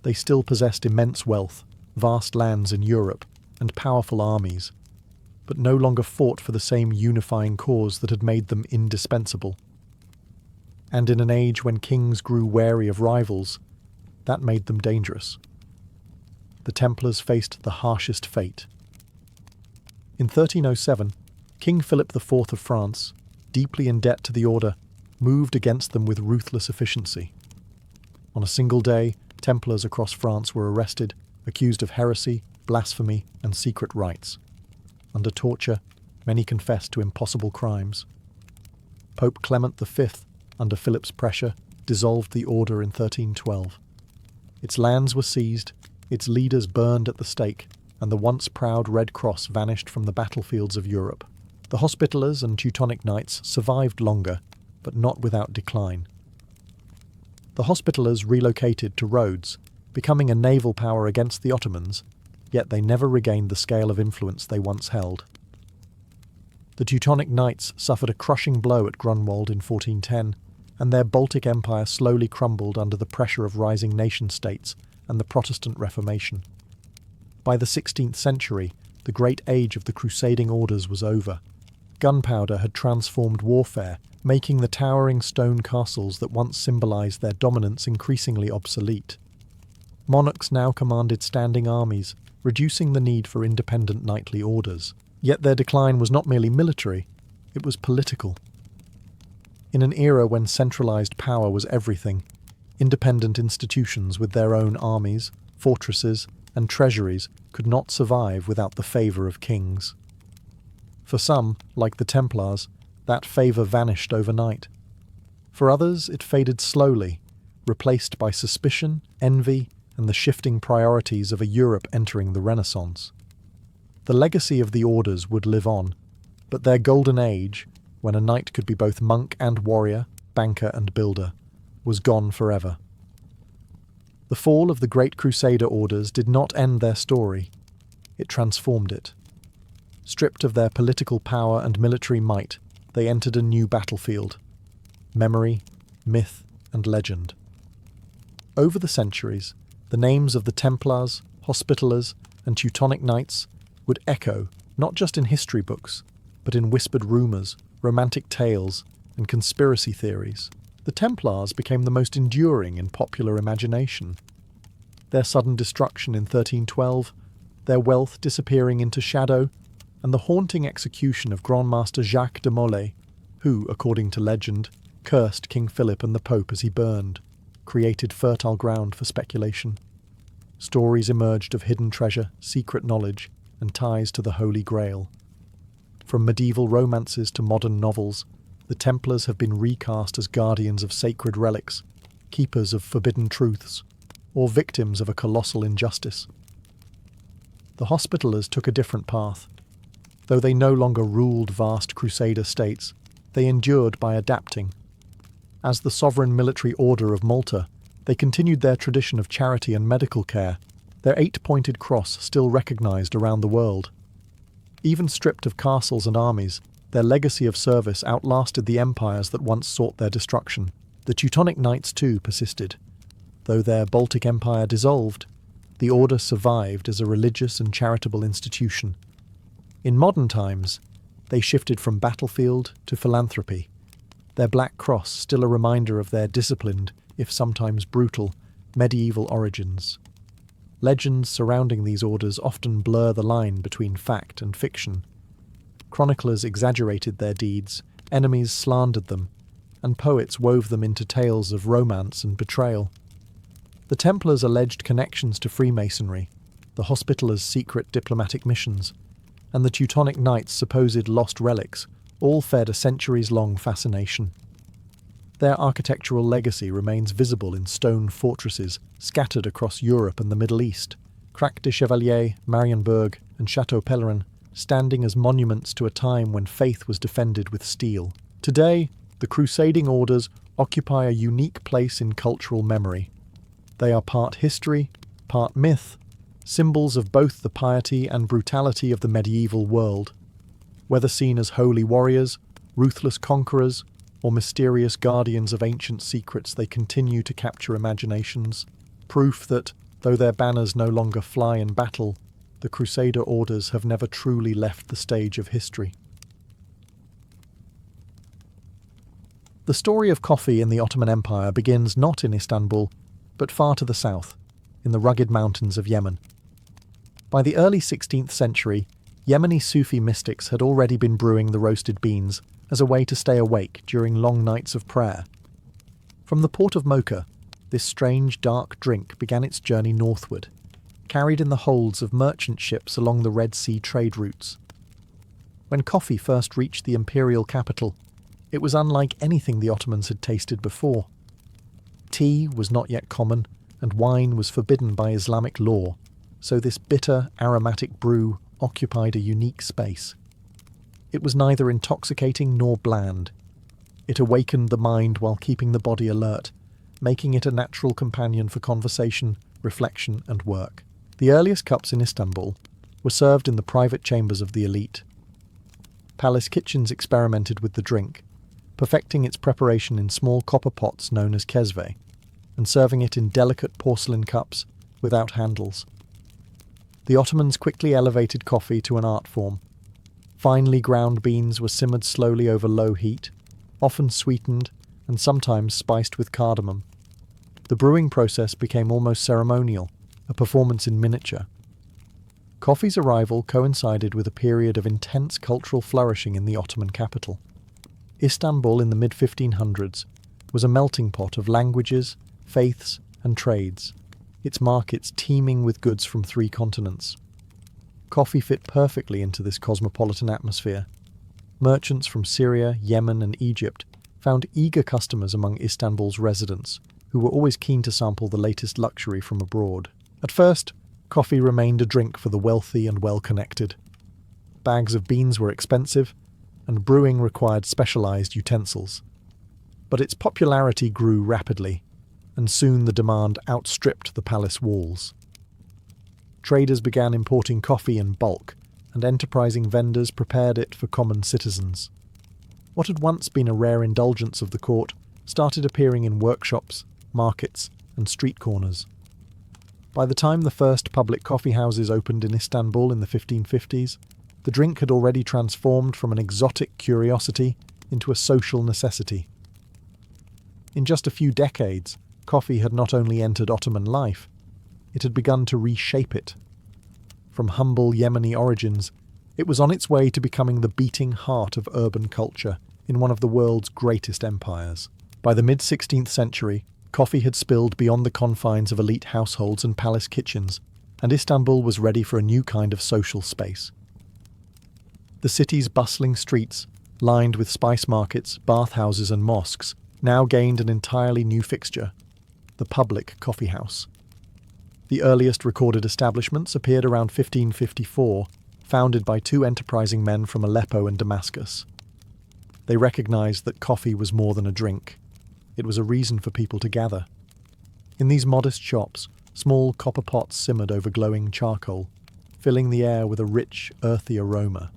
They still possessed immense wealth, vast lands in Europe, and powerful armies, but no longer fought for the same unifying cause that had made them indispensable. And in an age when kings grew wary of rivals, that made them dangerous. The Templars faced the harshest fate. In 1307, King Philip IV of France, deeply in debt to the order, moved against them with ruthless efficiency. On a single day, Templars across France were arrested, accused of heresy, blasphemy, and secret rites. Under torture, many confessed to impossible crimes. Pope Clement V, under Philip's pressure, dissolved the order in 1312. Its lands were seized, its leaders burned at the stake, and the once proud Red Cross vanished from the battlefields of Europe. The Hospitallers and Teutonic Knights survived longer, but not without decline. The Hospitallers relocated to Rhodes, becoming a naval power against the Ottomans, yet they never regained the scale of influence they once held. The Teutonic Knights suffered a crushing blow at Grunwald in 1410, and their Baltic Empire slowly crumbled under the pressure of rising nation-states and the Protestant Reformation. By the 16th century, the great age of the crusading orders was over. Gunpowder had transformed warfare, making the towering stone castles that once symbolized their dominance increasingly obsolete. Monarchs now commanded standing armies, reducing the need for independent knightly orders. Yet their decline was not merely military, it was political. In an era when centralized power was everything, independent institutions with their own armies, fortresses, and treasuries could not survive without the favour of kings. For some, like the Templars, that favour vanished overnight. For others, it faded slowly, replaced by suspicion, envy, and the shifting priorities of a Europe entering the Renaissance. The legacy of the orders would live on, but their golden age, when a knight could be both monk and warrior, banker and builder, was gone forever. The fall of the great Crusader orders did not end their story. It transformed it. Stripped of their political power and military might, they entered a new battlefield. Memory, myth, and legend. Over the centuries, the names of the Templars, Hospitallers, and Teutonic Knights would echo not just in history books, but in whispered rumours, romantic tales, and conspiracy theories. The Templars became the most enduring in popular imagination. Their sudden destruction in 1312, their wealth disappearing into shadow, and the haunting execution of Grand Master Jacques de Molay, who, according to legend, cursed King Philip and the Pope as he burned, created fertile ground for speculation. Stories emerged of hidden treasure, secret knowledge, and ties to the Holy Grail. From medieval romances to modern novels, the Templars have been recast as guardians of sacred relics, keepers of forbidden truths, or victims of a colossal injustice. The Hospitallers took a different path. Though they no longer ruled vast Crusader states, they endured by adapting. As the sovereign military order of Malta, they continued their tradition of charity and medical care, their 8-pointed cross still recognised around the world. Even stripped of castles and armies, their legacy of service outlasted the empires that once sought their destruction. The Teutonic Knights too persisted. Though their Baltic Empire dissolved, the order survived as a religious and charitable institution. In modern times, they shifted from battlefield to philanthropy, their black cross still a reminder of their disciplined, if sometimes brutal, medieval origins. Legends surrounding these orders often blur the line between fact and fiction. Chroniclers exaggerated their deeds, enemies slandered them, and poets wove them into tales of romance and betrayal. The Templars' alleged connections to Freemasonry, the Hospitallers' secret diplomatic missions, and the Teutonic Knights' supposed lost relics all fed a centuries-long fascination. Their architectural legacy remains visible in stone fortresses scattered across Europe and the Middle East, Crac de Chevalier, Marienburg, and Château Pellerin standing as monuments to a time when faith was defended with steel. Today, the crusading orders occupy a unique place in cultural memory. They are part history, part myth, symbols of both the piety and brutality of the medieval world. Whether seen as holy warriors, ruthless conquerors, or mysterious guardians of ancient secrets, they continue to capture imaginations, proof that, though their banners no longer fly in battle, the Crusader orders have never truly left the stage of history. The story of coffee in the Ottoman Empire begins not in Istanbul, but far to the south, in the rugged mountains of Yemen. By the early 16th century, Yemeni Sufi mystics had already been brewing the roasted beans as a way to stay awake during long nights of prayer. From the port of Mocha, this strange dark drink began its journey northward, carried in the holds of merchant ships along the Red Sea trade routes. When coffee first reached the imperial capital, it was unlike anything the Ottomans had tasted before. Tea was not yet common, and wine was forbidden by Islamic law, so this bitter, aromatic brew occupied a unique space. It was neither intoxicating nor bland. It awakened the mind while keeping the body alert, making it a natural companion for conversation, reflection, and work. The earliest cups in Istanbul were served in the private chambers of the elite. Palace kitchens experimented with the drink, perfecting its preparation in small copper pots known as kezve, and serving it in delicate porcelain cups without handles. The Ottomans quickly elevated coffee to an art form. Finely ground beans were simmered slowly over low heat, often sweetened and sometimes spiced with cardamom. The brewing process became almost ceremonial, a performance in miniature. Coffee's arrival coincided with a period of intense cultural flourishing in the Ottoman capital. Istanbul in the mid-1500s was a melting pot of languages, faiths, and trades, its markets teeming with goods from 3 continents. Coffee fit perfectly into this cosmopolitan atmosphere. Merchants from Syria, Yemen, and Egypt found eager customers among Istanbul's residents, who were always keen to sample the latest luxury from abroad. At first, coffee remained a drink for the wealthy and well-connected. Bags of beans were expensive, and brewing required specialized utensils. But its popularity grew rapidly, and soon the demand outstripped the palace walls. Traders began importing coffee in bulk, and enterprising vendors prepared it for common citizens. What had once been a rare indulgence of the court started appearing in workshops, markets, and street corners. By the time the first public coffee houses opened in Istanbul in the 1550s, the drink had already transformed from an exotic curiosity into a social necessity. In just a few decades, coffee had not only entered Ottoman life, it had begun to reshape it. From humble Yemeni origins, it was on its way to becoming the beating heart of urban culture in one of the world's greatest empires. By the mid-16th century, coffee had spilled beyond the confines of elite households and palace kitchens, and Istanbul was ready for a new kind of social space. The city's bustling streets, lined with spice markets, bathhouses and mosques, now gained an entirely new fixture: the public coffeehouse. The earliest recorded establishments appeared around 1554, founded by 2 enterprising men from Aleppo and Damascus. They recognized that coffee was more than a drink. It was a reason for people to gather. In these modest shops, small copper pots simmered over glowing charcoal, filling the air with a rich, earthy aroma.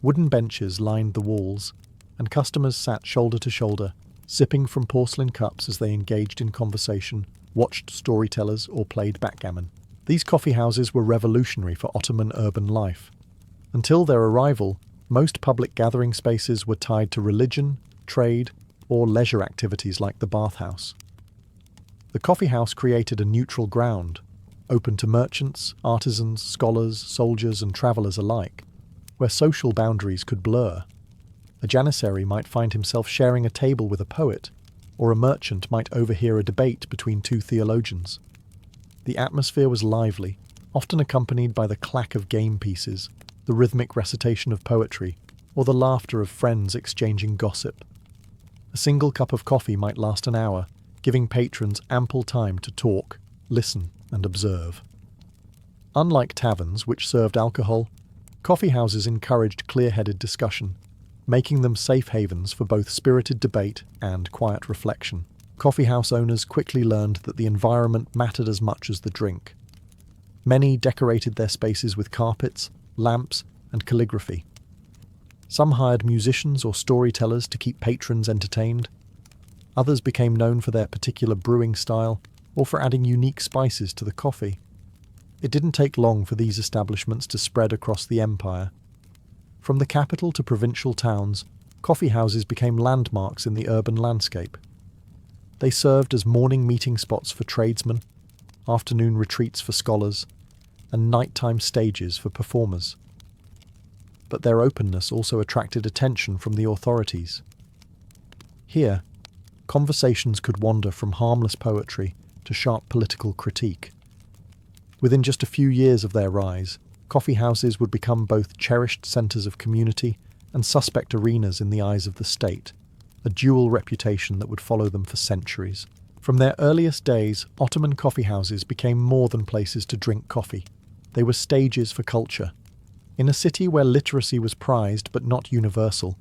Wooden benches lined the walls, and customers sat shoulder to shoulder, sipping from porcelain cups as they engaged in conversation, watched storytellers, or played backgammon. These coffee houses were revolutionary for Ottoman urban life. Until their arrival, most public gathering spaces were tied to religion, trade, or leisure activities like the bathhouse. The coffeehouse created a neutral ground, open to merchants, artisans, scholars, soldiers, and travellers alike, where social boundaries could blur. A janissary might find himself sharing a table with a poet, or a merchant might overhear a debate between 2 theologians. The atmosphere was lively, often accompanied by the clack of game pieces, the rhythmic recitation of poetry, or the laughter of friends exchanging gossip. A single cup of coffee might last an hour, giving patrons ample time to talk, listen, and observe. Unlike taverns, which served alcohol, coffee houses encouraged clear-headed discussion, making them safe havens for both spirited debate and quiet reflection. Coffeehouse owners quickly learned that the environment mattered as much as the drink. Many decorated their spaces with carpets, lamps, and calligraphy. Some hired musicians or storytellers to keep patrons entertained. Others became known for their particular brewing style or for adding unique spices to the coffee. It didn't take long for these establishments to spread across the empire. From the capital to provincial towns, coffee houses became landmarks in the urban landscape. They served as morning meeting spots for tradesmen, afternoon retreats for scholars, and nighttime stages for performers. But their openness also attracted attention from the authorities. Here, conversations could wander from harmless poetry to sharp political critique. Within just a few years of their rise, coffee houses would become both cherished centres of community and suspect arenas in the eyes of the state, a dual reputation that would follow them for centuries. From their earliest days, Ottoman coffee houses became more than places to drink coffee. They were stages for culture. In a city where literacy was prized but not universal,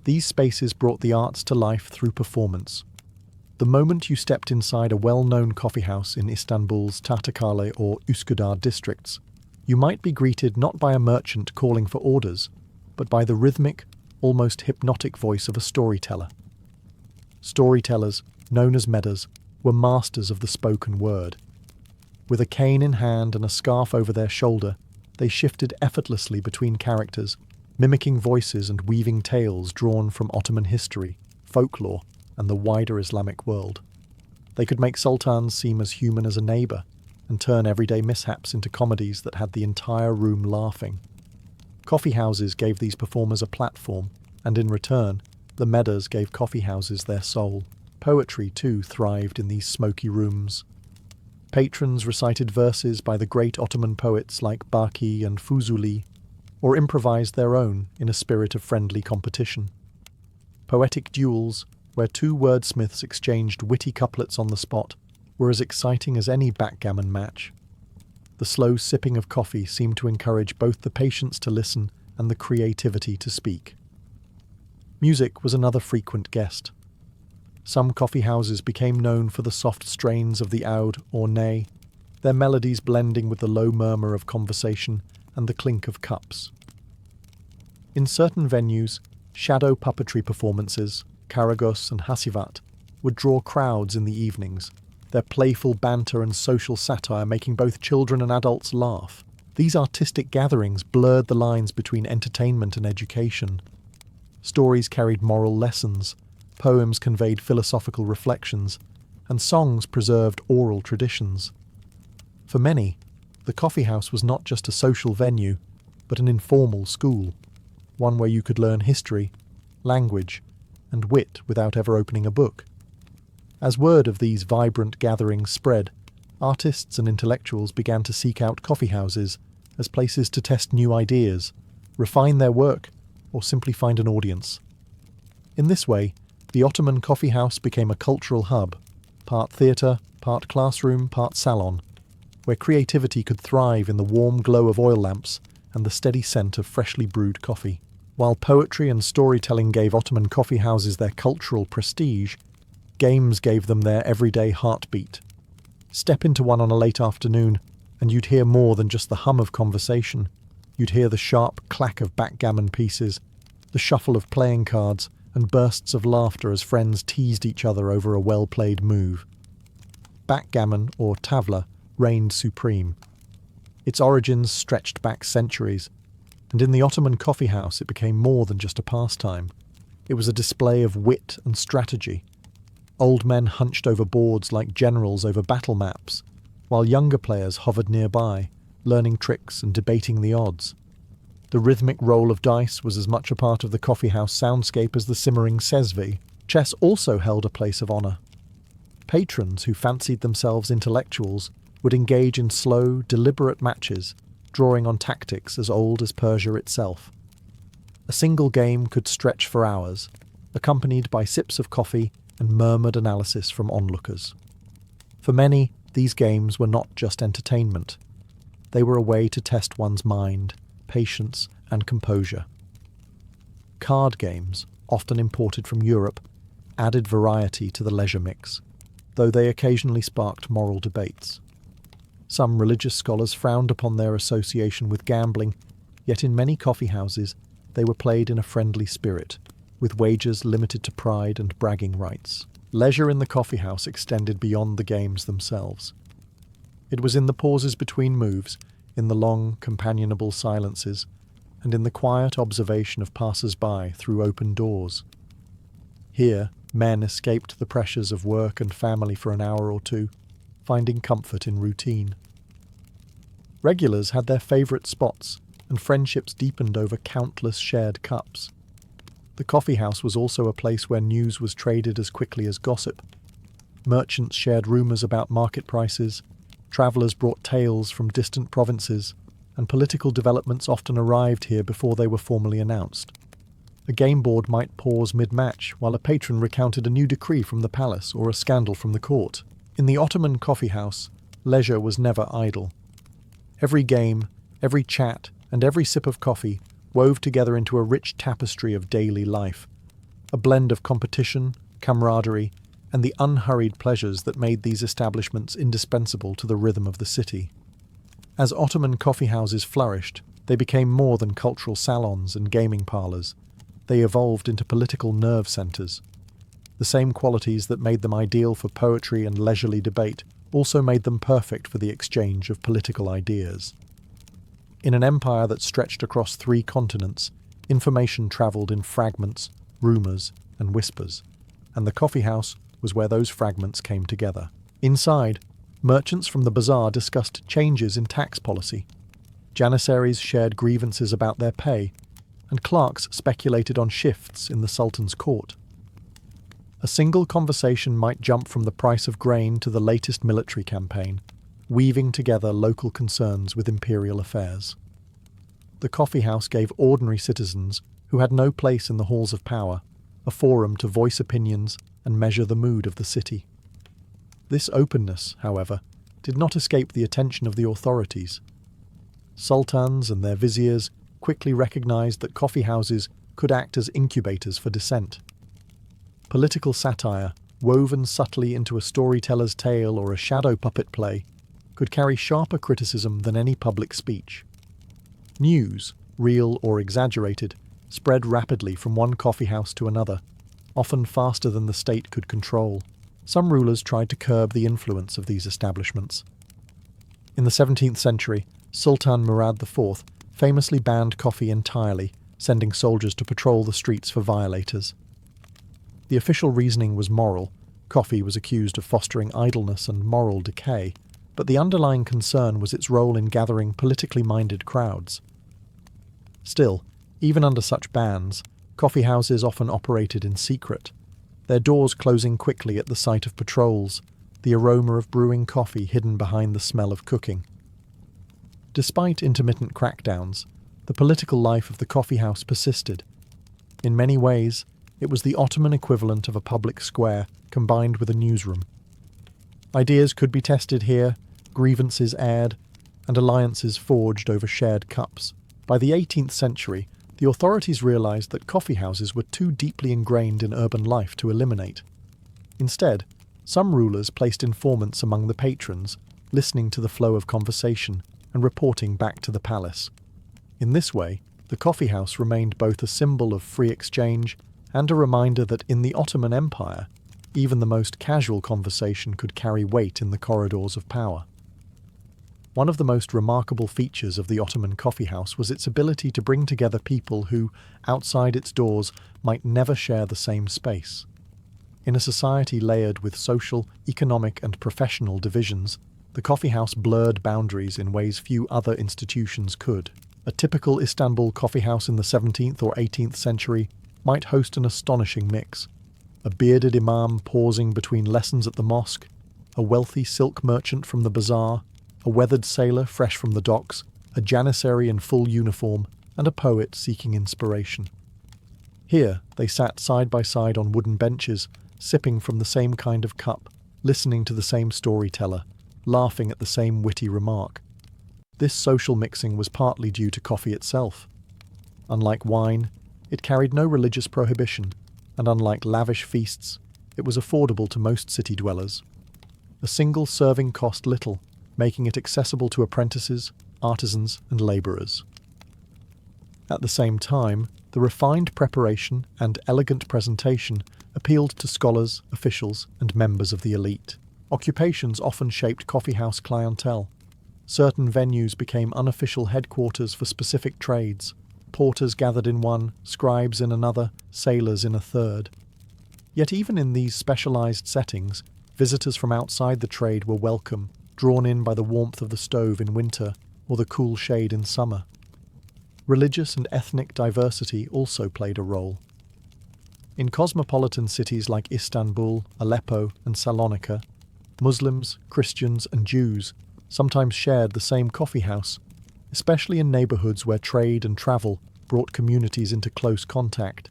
these spaces brought the arts to life through performance. The moment you stepped inside a well-known coffeehouse in Istanbul's Tahtakale or Üsküdar districts, you might be greeted not by a merchant calling for orders, but by the rhythmic, almost hypnotic voice of a storyteller. Storytellers, known as medders, were masters of the spoken word. With a cane in hand and a scarf over their shoulder, they shifted effortlessly between characters, mimicking voices and weaving tales drawn from Ottoman history, folklore, and the wider Islamic world. They could make sultans seem as human as a neighbour, and turn everyday mishaps into comedies that had the entire room laughing. Coffeehouses gave these performers a platform, and in return, the meadows gave coffeehouses their soul. Poetry, too, thrived in these smoky rooms. Patrons recited verses by the great Ottoman poets like Baki and Fuzuli, or improvised their own in a spirit of friendly competition. Poetic duels, where two wordsmiths exchanged witty couplets on the spot, were as exciting as any backgammon match. The slow sipping of coffee seemed to encourage both the patience to listen and the creativity to speak. Music was another frequent guest. Some coffeehouses became known for the soft strains of the oud or ney, their melodies blending with the low murmur of conversation and the clink of cups. In certain venues, shadow puppetry performances, karagos and hasivat, would draw crowds in the evenings, their playful banter and social satire making both children and adults laugh. These artistic gatherings blurred the lines between entertainment and education. Stories carried moral lessons, poems conveyed philosophical reflections, and songs preserved oral traditions. For many, the coffeehouse was not just a social venue, but an informal school, one where you could learn history, language, and wit without ever opening a book. As word of these vibrant gatherings spread, artists and intellectuals began to seek out coffeehouses as places to test new ideas, refine their work, or simply find an audience. In this way, the Ottoman coffeehouse became a cultural hub, part theatre, part classroom, part salon, where creativity could thrive in the warm glow of oil lamps and the steady scent of freshly brewed coffee. While poetry and storytelling gave Ottoman coffeehouses their cultural prestige, games gave them their everyday heartbeat. Step into one on a late afternoon, and you'd hear more than just the hum of conversation. You'd hear the sharp clack of backgammon pieces, the shuffle of playing cards, and bursts of laughter as friends teased each other over a well-played move. Backgammon, or tavla, reigned supreme. Its origins stretched back centuries, and in the Ottoman coffeehouse it became more than just a pastime. It was a display of wit and strategy. Old men hunched over boards like generals over battle maps, while younger players hovered nearby, learning tricks and debating the odds. The rhythmic roll of dice was as much a part of the coffeehouse soundscape as the simmering sezvi. Chess also held a place of honour. Patrons who fancied themselves intellectuals would engage in slow, deliberate matches, drawing on tactics as old as Persia itself. A single game could stretch for hours, accompanied by sips of coffee and murmured analysis from onlookers. For many, these games were not just entertainment. They were a way to test one's mind, patience, and composure. Card games, often imported from Europe, added variety to the leisure mix, though they occasionally sparked moral debates. Some religious scholars frowned upon their association with gambling, yet in many coffeehouses they were played in a friendly spirit, with wagers limited to pride and bragging rights. Leisure in the coffeehouse extended beyond the games themselves. It was in the pauses between moves, in the long, companionable silences, and in the quiet observation of passers-by through open doors. Here, men escaped the pressures of work and family for an hour or two, finding comfort in routine. Regulars had their favourite spots, and friendships deepened over countless shared cups. The coffeehouse was also a place where news was traded as quickly as gossip. Merchants shared rumours about market prices, travellers brought tales from distant provinces, and political developments often arrived here before they were formally announced. A game board might pause mid-match while a patron recounted a new decree from the palace or a scandal from the court. In the Ottoman coffeehouse, leisure was never idle. Every game, every chat, and every sip of coffee wove together into a rich tapestry of daily life, a blend of competition, camaraderie, and the unhurried pleasures that made these establishments indispensable to the rhythm of the city. As Ottoman coffeehouses flourished, they became more than cultural salons and gaming parlours. They evolved into political nerve centres. The same qualities that made them ideal for poetry and leisurely debate also made them perfect for the exchange of political ideas. In an empire that stretched across 3 continents, Information travelled in fragments, rumours, and whispers, and the coffeehouse was where those fragments came together. Inside, merchants from the bazaar discussed changes in tax policy. Janissaries shared grievances about their pay, and clerks speculated on shifts in the Sultan's court. A single conversation might jump from the price of grain to the latest military campaign, weaving together local concerns with imperial affairs. The coffeehouse gave ordinary citizens, who had no place in the halls of power, a forum to voice opinions and measure the mood of the city. This openness, however, did not escape the attention of the authorities. Sultans and their viziers quickly recognized that coffeehouses could act as incubators for dissent. Political satire, woven subtly into a storyteller's tale or a shadow puppet play, could carry sharper criticism than any public speech. News, real or exaggerated, spread rapidly from one coffeehouse to another, often faster than the state could control. Some rulers tried to curb the influence of these establishments. In the 17th century, Sultan Murad IV famously banned coffee entirely, sending soldiers to patrol the streets for violators. The official reasoning was moral. Coffee was accused of fostering idleness and moral decay, but the underlying concern was its role in gathering politically minded crowds. Still, even under such bans, coffeehouses often operated in secret, their doors closing quickly at the sight of patrols, the aroma of brewing coffee hidden behind the smell of cooking. Despite intermittent crackdowns, the political life of the coffeehouse persisted. In many ways, it was the Ottoman equivalent of a public square combined with a newsroom. Ideas could be tested here, grievances aired, and alliances forged over shared cups. By the 18th century, the authorities realized that coffeehouses were too deeply ingrained in urban life to eliminate. Instead, some rulers placed informants among the patrons, listening to the flow of conversation and reporting back to the palace. In this way, the coffeehouse remained both a symbol of free exchange and a reminder that in the Ottoman Empire, even the most casual conversation could carry weight in the corridors of power. One of the most remarkable features of the Ottoman coffeehouse was its ability to bring together people who, outside its doors, might never share the same space. In a society layered with social, economic, and professional divisions, the coffeehouse blurred boundaries in ways few other institutions could. A typical Istanbul coffeehouse in the 17th or 18th century might host an astonishing mix. A bearded imam pausing between lessons at the mosque, a wealthy silk merchant from the bazaar, a weathered sailor fresh from the docks, a janissary in full uniform, and a poet seeking inspiration. Here they sat side by side on wooden benches, sipping from the same kind of cup, listening to the same storyteller, laughing at the same witty remark. This social mixing was partly due to coffee itself. Unlike wine, it carried no religious prohibition, and unlike lavish feasts, it was affordable to most city dwellers. A single serving cost little, making it accessible to apprentices, artisans, and labourers. At the same time, the refined preparation and elegant presentation appealed to scholars, officials, and members of the elite. Occupations often shaped coffeehouse clientele. Certain venues became unofficial headquarters for specific trades. Porters gathered in one, scribes in another, sailors in a third. Yet even in these specialized settings, visitors from outside the trade were welcome, drawn in by the warmth of the stove in winter or the cool shade in summer. Religious and ethnic diversity also played a role. In cosmopolitan cities like Istanbul, Aleppo, and Salonika, Muslims, Christians, and Jews sometimes shared the same coffeehouse, especially in neighbourhoods where trade and travel brought communities into close contact.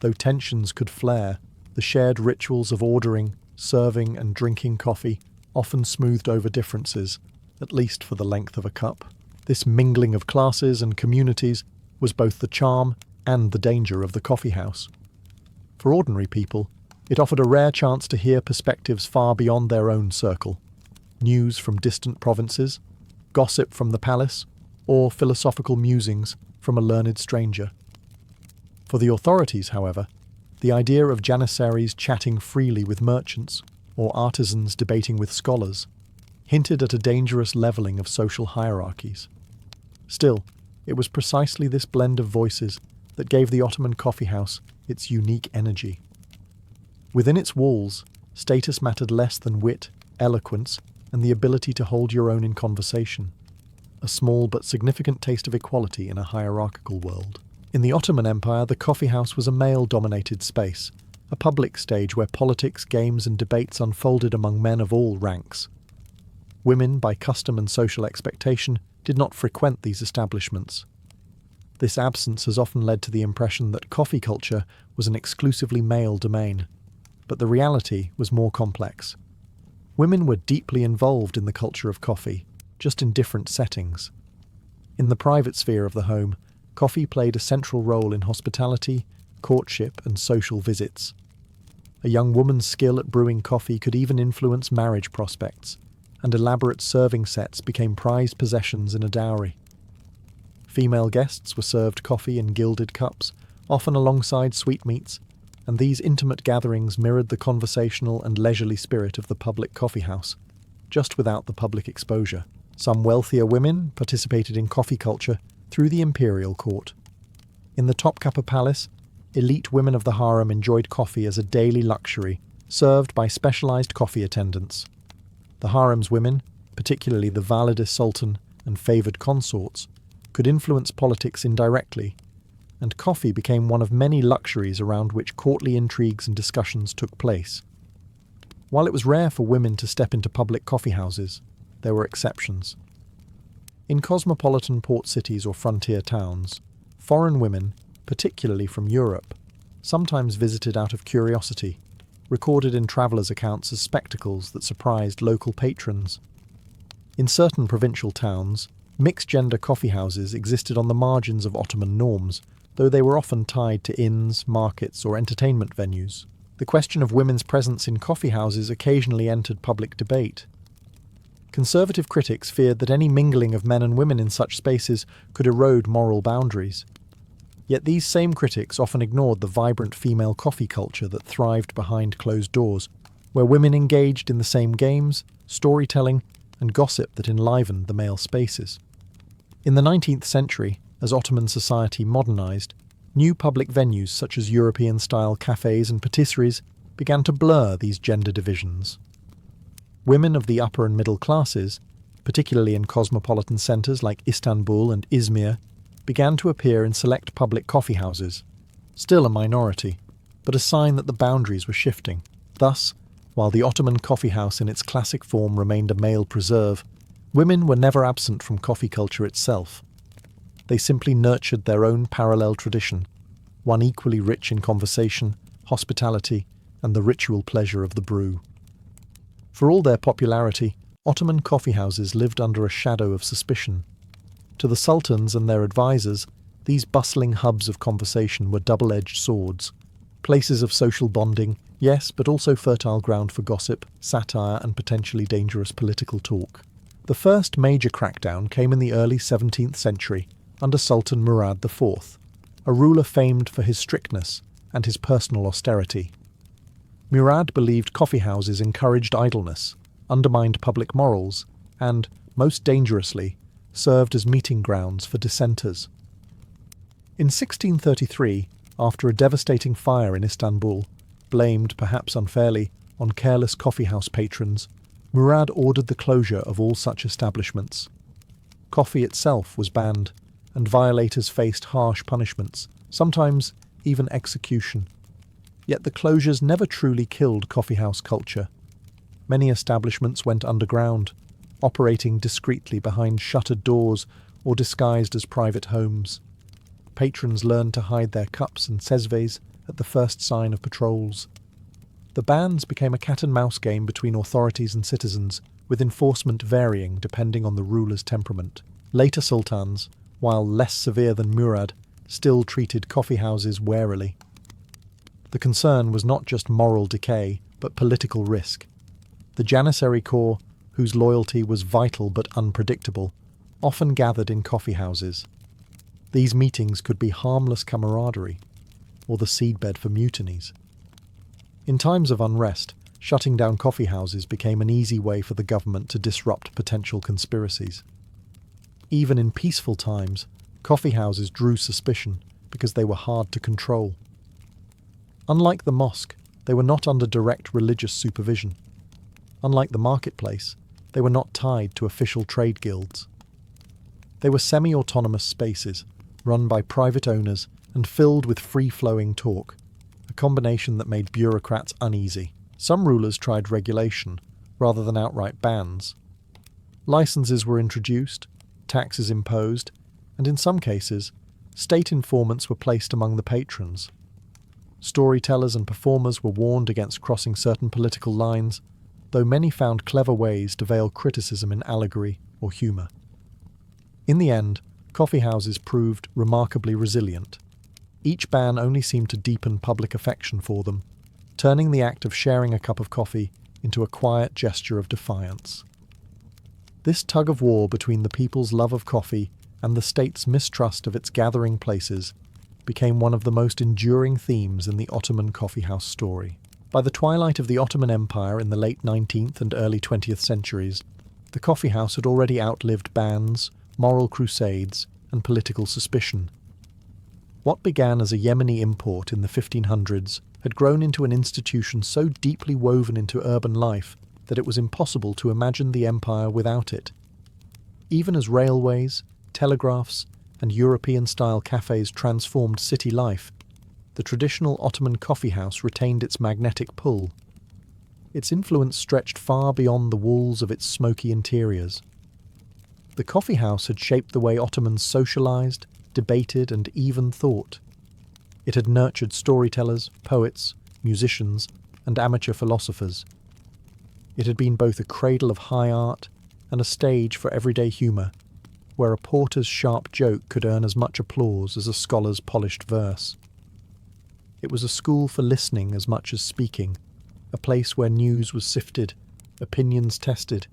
Though tensions could flare, the shared rituals of ordering, serving, and drinking coffee often smoothed over differences, at least for the length of a cup. This mingling of classes and communities was both the charm and the danger of the coffeehouse. For ordinary people, it offered a rare chance to hear perspectives far beyond their own circle. News from distant provinces, gossip from the palace, or philosophical musings from a learned stranger. For the authorities, however, the idea of janissaries chatting freely with merchants, or artisans debating with scholars, hinted at a dangerous levelling of social hierarchies. Still, it was precisely this blend of voices that gave the Ottoman coffeehouse its unique energy. Within its walls, status mattered less than wit, eloquence, and the ability to hold your own in conversation. A small but significant taste of equality in a hierarchical world. In the Ottoman Empire, the coffeehouse was a male-dominated space, a public stage where politics, games, and debates unfolded among men of all ranks. Women, by custom and social expectation, did not frequent these establishments. This absence has often led to the impression that coffee culture was an exclusively male domain, but the reality was more complex. Women were deeply involved in the culture of coffee, just in different settings. In the private sphere of the home, coffee played a central role in hospitality, courtship, and social visits. A young woman's skill at brewing coffee could even influence marriage prospects, and elaborate serving sets became prized possessions in a dowry. Female guests were served coffee in gilded cups, often alongside sweetmeats, and these intimate gatherings mirrored the conversational and leisurely spirit of the public coffeehouse, just without the public exposure. Some wealthier women participated in coffee culture through the imperial court. In the Topkapi Palace, elite women of the harem enjoyed coffee as a daily luxury, served by specialized coffee attendants. The harem's women, particularly the Valide Sultan and favored consorts, could influence politics indirectly, and coffee became one of many luxuries around which courtly intrigues and discussions took place. While it was rare for women to step into public coffeehouses, there were exceptions. In cosmopolitan port cities or frontier towns, foreign women, particularly from Europe, sometimes visited out of curiosity, recorded in travellers' accounts as spectacles that surprised local patrons. In certain provincial towns, mixed-gender coffeehouses existed on the margins of Ottoman norms, though they were often tied to inns, markets, or entertainment venues. The question of women's presence in coffeehouses occasionally entered public debate. Conservative critics feared that any mingling of men and women in such spaces could erode moral boundaries. Yet these same critics often ignored the vibrant female coffee culture that thrived behind closed doors, where women engaged in the same games, storytelling, and gossip that enlivened the male spaces. In the 19th century, as Ottoman society modernized, new public venues such as European-style cafes and patisseries began to blur these gender divisions. Women of the upper and middle classes, particularly in cosmopolitan centres like Istanbul and Izmir, began to appear in select public coffeehouses, still a minority, but a sign that the boundaries were shifting. Thus, while the Ottoman coffeehouse in its classic form remained a male preserve, women were never absent from coffee culture itself. They simply nurtured their own parallel tradition, one equally rich in conversation, hospitality, and the ritual pleasure of the brew. For all their popularity, Ottoman coffeehouses lived under a shadow of suspicion. To the sultans and their advisors, these bustling hubs of conversation were double-edged swords, places of social bonding, yes, but also fertile ground for gossip, satire, and potentially dangerous political talk. The first major crackdown came in the early 17th century, under Sultan Murad IV, a ruler famed for his strictness and his personal austerity. Murad believed coffeehouses encouraged idleness, undermined public morals, and, most dangerously, served as meeting grounds for dissenters. In 1633, after a devastating fire in Istanbul, blamed, perhaps unfairly, on careless coffeehouse patrons, Murad ordered the closure of all such establishments. Coffee itself was banned, and violators faced harsh punishments, sometimes even execution. Yet the closures never truly killed coffeehouse culture. Many establishments went underground, operating discreetly behind shuttered doors or disguised as private homes. Patrons learned to hide their cups and sezves at the first sign of patrols. The bans became a cat-and-mouse game between authorities and citizens, with enforcement varying depending on the ruler's temperament. Later sultans, while less severe than Murad, still treated coffeehouses warily. The concern was not just moral decay, but political risk. The Janissary Corps, whose loyalty was vital but unpredictable, often gathered in coffeehouses. These meetings could be harmless camaraderie, or the seedbed for mutinies. In times of unrest, shutting down coffeehouses became an easy way for the government to disrupt potential conspiracies. Even in peaceful times, coffeehouses drew suspicion, because they were hard to control. Unlike the mosque, they were not under direct religious supervision. Unlike the marketplace, they were not tied to official trade guilds. They were semi-autonomous spaces, run by private owners and filled with free-flowing talk, a combination that made bureaucrats uneasy. Some rulers tried regulation, rather than outright bans. Licenses were introduced, taxes imposed, and in some cases, state informants were placed among the patrons. Storytellers and performers were warned against crossing certain political lines, though many found clever ways to veil criticism in allegory or humour. In the end, coffeehouses proved remarkably resilient. Each ban only seemed to deepen public affection for them, turning the act of sharing a cup of coffee into a quiet gesture of defiance. This tug-of-war between the people's love of coffee and the state's mistrust of its gathering places became one of the most enduring themes in the Ottoman coffeehouse story. By the twilight of the Ottoman Empire in the late 19th and early 20th centuries, the coffeehouse had already outlived bans, moral crusades, and political suspicion. What began as a Yemeni import in the 1500s had grown into an institution so deeply woven into urban life that it was impossible to imagine the empire without it. Even as railways, telegraphs, and European-style cafes transformed city life, the traditional Ottoman coffeehouse retained its magnetic pull. Its influence stretched far beyond the walls of its smoky interiors. The coffeehouse had shaped the way Ottomans socialized, debated, and even thought. It had nurtured storytellers, poets, musicians, and amateur philosophers. It had been both a cradle of high art and a stage for everyday humour, where a porter's sharp joke could earn as much applause as a scholar's polished verse. It was a school for listening as much as speaking, a place where news was sifted, opinions tested,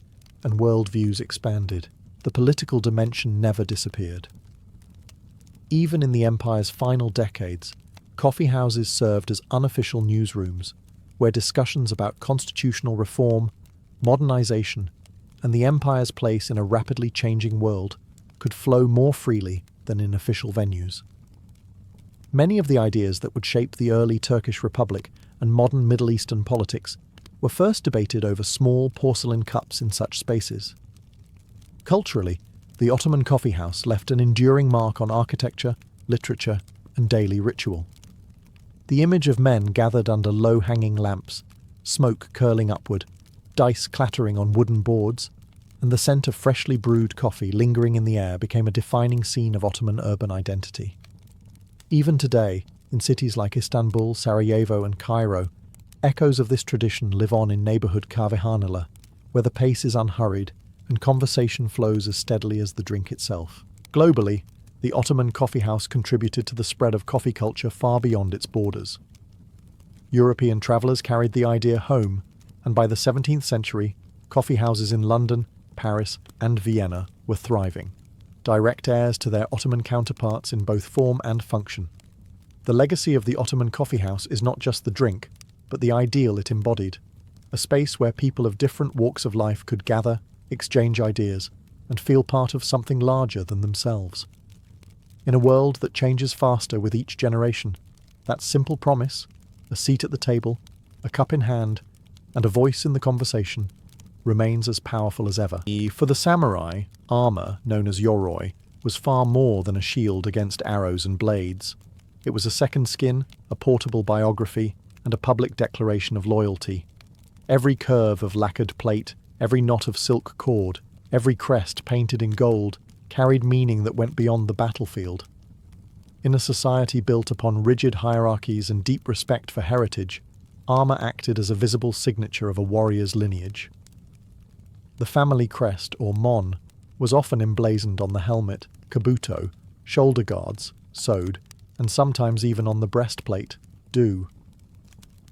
and worldviews expanded. The political dimension never disappeared. Even in the empire's final decades, coffeehouses served as unofficial newsrooms, where discussions about constitutional reform, modernization, and the empire's place in a rapidly changing world could flow more freely than in official venues. Many of the ideas that would shape the early Turkish Republic and modern Middle Eastern politics were first debated over small porcelain cups in such spaces. Culturally, the Ottoman coffeehouse left an enduring mark on architecture, literature, and daily ritual. The image of men gathered under low-hanging lamps, smoke curling upward, dice clattering on wooden boards, and the scent of freshly brewed coffee lingering in the air became a defining scene of Ottoman urban identity. Even today, in cities like Istanbul, Sarajevo, and Cairo, echoes of this tradition live on in neighbourhood kahvehaneler, where the pace is unhurried and conversation flows as steadily as the drink itself. Globally, the Ottoman coffeehouse contributed to the spread of coffee culture far beyond its borders. European travellers carried the idea home, and by the 17th century, coffeehouses in London, Paris, and Vienna were thriving, direct heirs to their Ottoman counterparts in both form and function. The legacy of the Ottoman coffeehouse is not just the drink, but the ideal it embodied, a space where people of different walks of life could gather, exchange ideas, and feel part of something larger than themselves. In a world that changes faster with each generation, that simple promise, a seat at the table, a cup in hand, and a voice in the conversation, remains as powerful as ever. For the samurai, armour, known as yoroi, was far more than a shield against arrows and blades. It was a second skin, a portable biography, and a public declaration of loyalty. Every curve of lacquered plate, every knot of silk cord, every crest painted in gold, carried meaning that went beyond the battlefield. In a society built upon rigid hierarchies and deep respect for heritage, armour acted as a visible signature of a warrior's lineage. The family crest, or mon, was often emblazoned on the helmet, kabuto, shoulder guards, sewed, and sometimes even on the breastplate, do.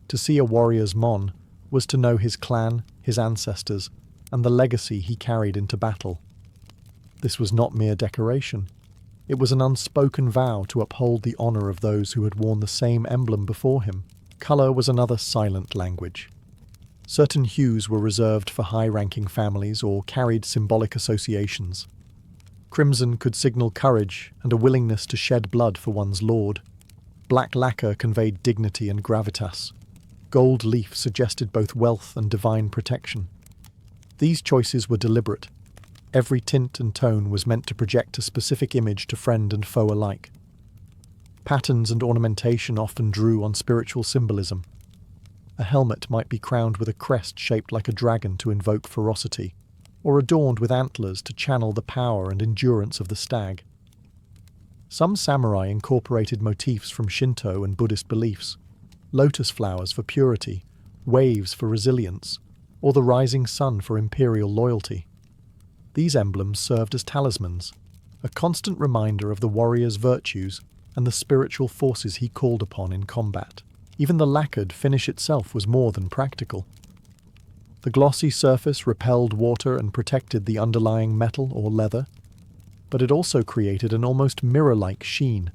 To see a warrior's mon was to know his clan, his ancestors, and the legacy he carried into battle. This was not mere decoration. It was an unspoken vow to uphold the honour of those who had worn the same emblem before him. Colour was another silent language. Certain hues were reserved for high-ranking families or carried symbolic associations. Crimson could signal courage and a willingness to shed blood for one's lord. Black lacquer conveyed dignity and gravitas. Gold leaf suggested both wealth and divine protection. These choices were deliberate. Every tint and tone was meant to project a specific image to friend and foe alike. Patterns and ornamentation often drew on spiritual symbolism. A helmet might be crowned with a crest shaped like a dragon to invoke ferocity, or adorned with antlers to channel the power and endurance of the stag. Some samurai incorporated motifs from Shinto and Buddhist beliefs: lotus flowers for purity, waves for resilience, or the rising sun for imperial loyalty. These emblems served as talismans, a constant reminder of the warrior's virtues and the spiritual forces he called upon in combat. Even the lacquered finish itself was more than practical. The glossy surface repelled water and protected the underlying metal or leather, but it also created an almost mirror-like sheen,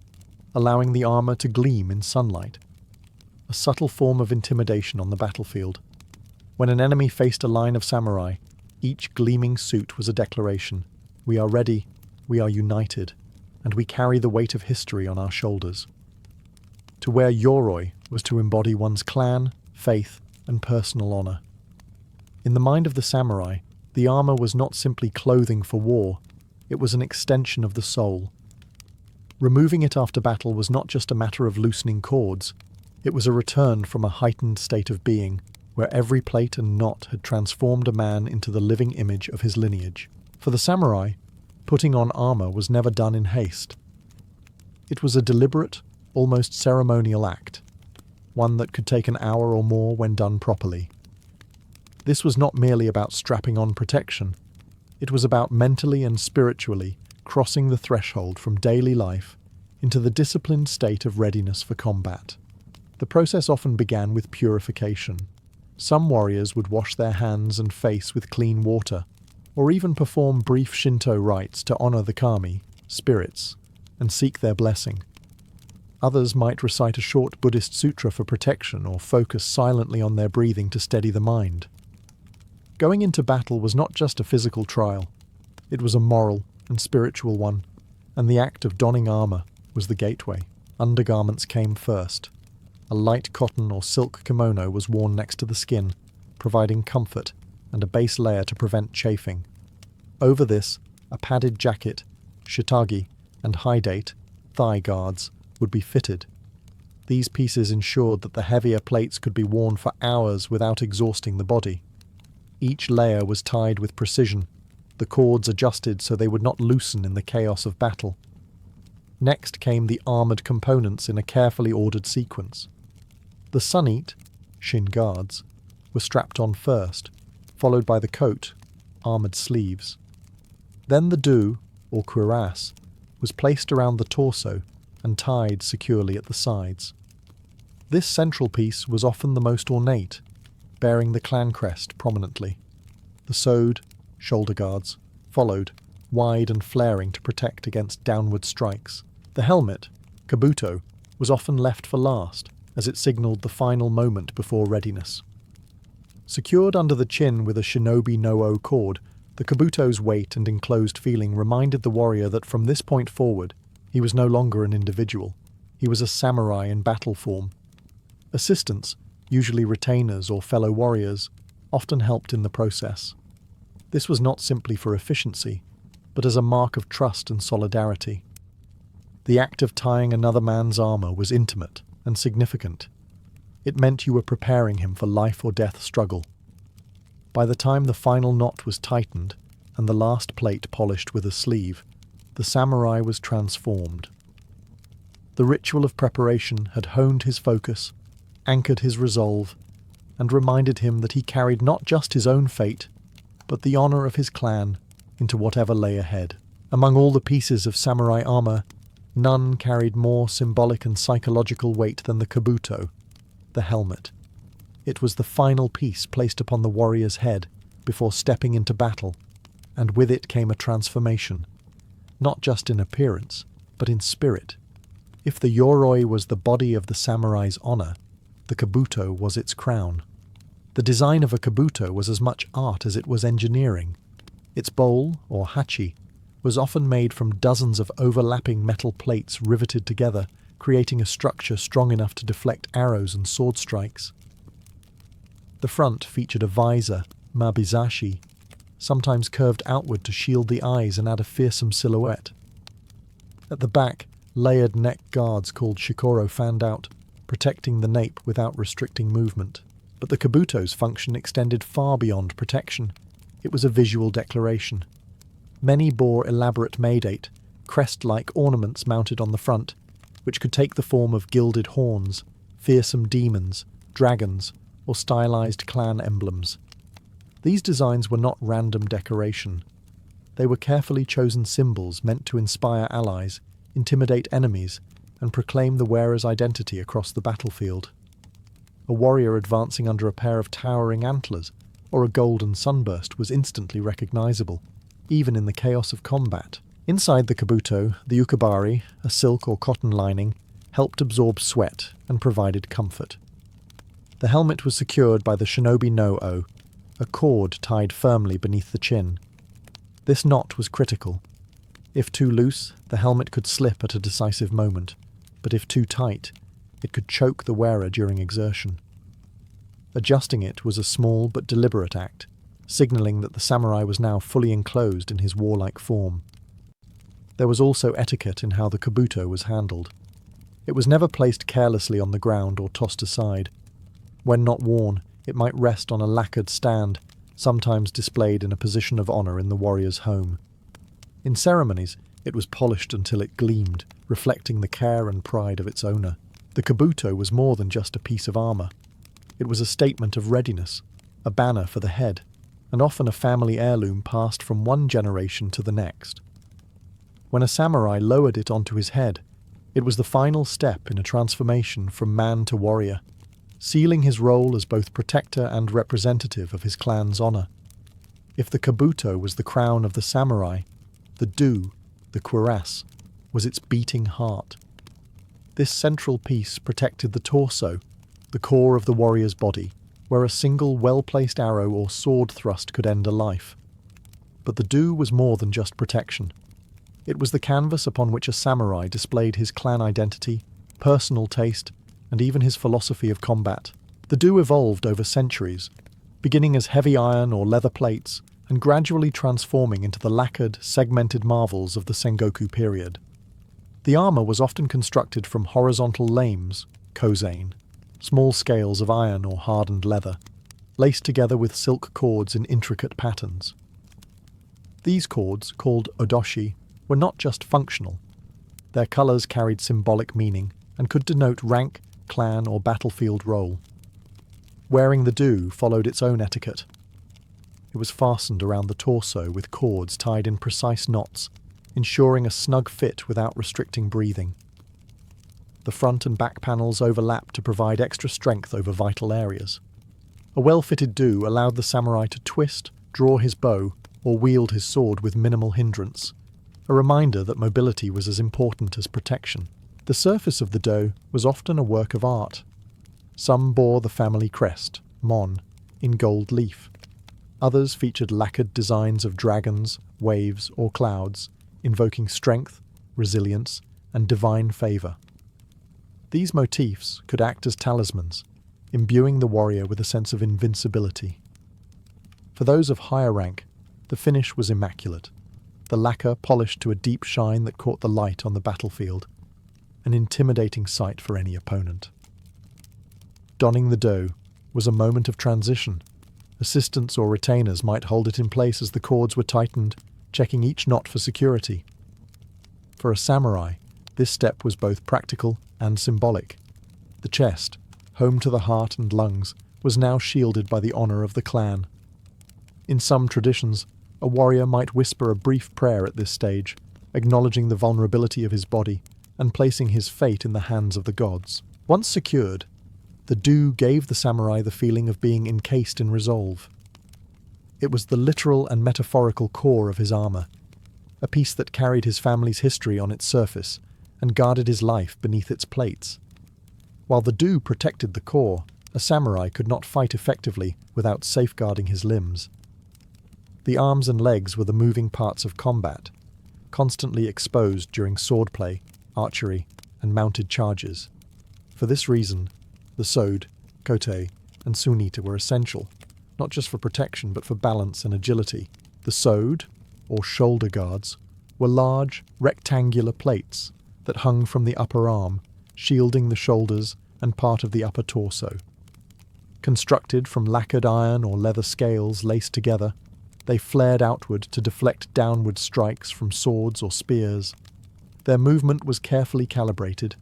allowing the armor to gleam in sunlight. A subtle form of intimidation on the battlefield. When an enemy faced a line of samurai, each gleaming suit was a declaration: we are ready, we are united, and we carry the weight of history on our shoulders. To wear yoroi was to embody one's clan, faith, and personal honor. In the mind of the samurai, the armor was not simply clothing for war, it was an extension of the soul. Removing it after battle was not just a matter of loosening cords, it was a return from a heightened state of being, where every plate and knot had transformed a man into the living image of his lineage. For the samurai, putting on armor was never done in haste. It was a deliberate, almost ceremonial act, one that could take an hour or more when done properly. This was not merely about strapping on protection, it was about mentally and spiritually crossing the threshold from daily life into the disciplined state of readiness for combat. The process often began with purification. Some warriors would wash their hands and face with clean water, or even perform brief Shinto rites to honor the kami, spirits, and seek their blessing. Others might recite a short Buddhist sutra for protection or focus silently on their breathing to steady the mind. Going into battle was not just a physical trial, it was a moral and spiritual one, and the act of donning armor was the gateway. Undergarments came first. A light cotton or silk kimono was worn next to the skin, providing comfort and a base layer to prevent chafing. Over this, a padded jacket, shitagi, and hidate, thigh guards, would be fitted. These pieces ensured that the heavier plates could be worn for hours without exhausting the body. Each layer was tied with precision, the cords adjusted so they would not loosen in the chaos of battle. Next came the armoured components in a carefully ordered sequence. The sunite, shin guards, were strapped on first, followed by the coat, armoured sleeves. Then the do, or cuirass, was placed around the torso and tied securely at the sides. This central piece was often the most ornate, bearing the clan crest prominently. The sword, shoulder guards, followed, wide and flaring to protect against downward strikes. The helmet, kabuto, was often left for last, as it signalled the final moment before readiness. Secured under the chin with a shinobi no-o cord, the kabuto's weight and enclosed feeling reminded the warrior that from this point forward, he was no longer an individual. He was a samurai in battle form. Assistants, usually retainers or fellow warriors, often helped in the process. This was not simply for efficiency, but as a mark of trust and solidarity. The act of tying another man's armor was intimate and significant. It meant you were preparing him for life or death struggle. By the time the final knot was tightened and the last plate polished with a sleeve, the samurai was transformed. The ritual of preparation had honed his focus, anchored his resolve, and reminded him that he carried not just his own fate, but the honor of his clan into whatever lay ahead. Among all the pieces of samurai armor, none carried more symbolic and psychological weight than the kabuto, the helmet. It was the final piece placed upon the warrior's head before stepping into battle, and with it came a transformation, not just in appearance, but in spirit. If the yoroi was the body of the samurai's honor, the kabuto was its crown. The design of a kabuto was as much art as it was engineering. Its bowl, or hachi, was often made from dozens of overlapping metal plates riveted together, creating a structure strong enough to deflect arrows and sword strikes. The front featured a visor, mabizashi, sometimes curved outward to shield the eyes and add a fearsome silhouette. At the back, layered neck guards called shikoro fanned out, protecting the nape without restricting movement. But the kabuto's function extended far beyond protection. It was a visual declaration. Many bore elaborate maedate, crest-like ornaments mounted on the front, which could take the form of gilded horns, fearsome demons, dragons, or stylized clan emblems. These designs were not random decoration. They were carefully chosen symbols meant to inspire allies, intimidate enemies, and proclaim the wearer's identity across the battlefield. A warrior advancing under a pair of towering antlers or a golden sunburst was instantly recognizable, even in the chaos of combat. Inside the kabuto, the ukabari, a silk or cotton lining, helped absorb sweat and provided comfort. The helmet was secured by the shinobi no-o, a cord tied firmly beneath the chin. This knot was critical. If too loose, the helmet could slip at a decisive moment, but if too tight, it could choke the wearer during exertion. Adjusting it was a small but deliberate act, signalling that the samurai was now fully enclosed in his warlike form. There was also etiquette in how the kabuto was handled. It was never placed carelessly on the ground or tossed aside. When not worn, it might rest on a lacquered stand, sometimes displayed in a position of honor in the warrior's home. In ceremonies, it was polished until it gleamed, reflecting the care and pride of its owner. The kabuto was more than just a piece of armor. It was a statement of readiness, a banner for the head, and often a family heirloom passed from one generation to the next. When a samurai lowered it onto his head, it was the final step in a transformation from man to warrior, sealing his role as both protector and representative of his clan's honor. If the kabuto was the crown of the samurai, the do, the cuirass, was its beating heart. This central piece protected the torso, the core of the warrior's body, where a single well-placed arrow or sword thrust could end a life. But the do was more than just protection. It was the canvas upon which a samurai displayed his clan identity, personal taste, and even his philosophy of combat. The do evolved over centuries, beginning as heavy iron or leather plates, and gradually transforming into the lacquered, segmented marvels of the Sengoku period. The armor was often constructed from horizontal lames, kozain, small scales of iron or hardened leather, laced together with silk cords in intricate patterns. These cords, called odoshi, were not just functional. Their colors carried symbolic meaning and could denote rank, clan, or battlefield role. Wearing the do followed its own etiquette. It was fastened around the torso with cords tied in precise knots, ensuring a snug fit without restricting breathing. The front and back panels overlapped to provide extra strength over vital areas. A well-fitted do allowed the samurai to twist, draw his bow, or wield his sword with minimal hindrance, a reminder that mobility was as important as protection. The surface of the do was often a work of art. Some bore the family crest, mon, in gold leaf. Others featured lacquered designs of dragons, waves, or clouds, invoking strength, resilience, and divine favor. These motifs could act as talismans, imbuing the warrior with a sense of invincibility. For those of higher rank, the finish was immaculate, the lacquer polished to a deep shine that caught the light on the battlefield, an intimidating sight for any opponent. Donning the do was a moment of transition. Assistants or retainers might hold it in place as the cords were tightened, checking each knot for security. For a samurai, this step was both practical and symbolic. The chest, home to the heart and lungs, was now shielded by the honor of the clan. In some traditions, a warrior might whisper a brief prayer at this stage, acknowledging the vulnerability of his body and placing his fate in the hands of the gods. Once secured, the do gave the samurai the feeling of being encased in resolve. It was the literal and metaphorical core of his armor, a piece that carried his family's history on its surface and guarded his life beneath its plates. While the do protected the core, a samurai could not fight effectively without safeguarding his limbs. The arms and legs were the moving parts of combat, constantly exposed during swordplay, archery, and mounted charges. For this reason, the sword, kote, and sunita were essential, not just for protection but for balance and agility. The sword, or shoulder guards, were large, rectangular plates that hung from the upper arm, shielding the shoulders and part of the upper torso. Constructed from lacquered iron or leather scales laced together, they flared outward to deflect downward strikes from swords or spears. Their movement was carefully calibrated,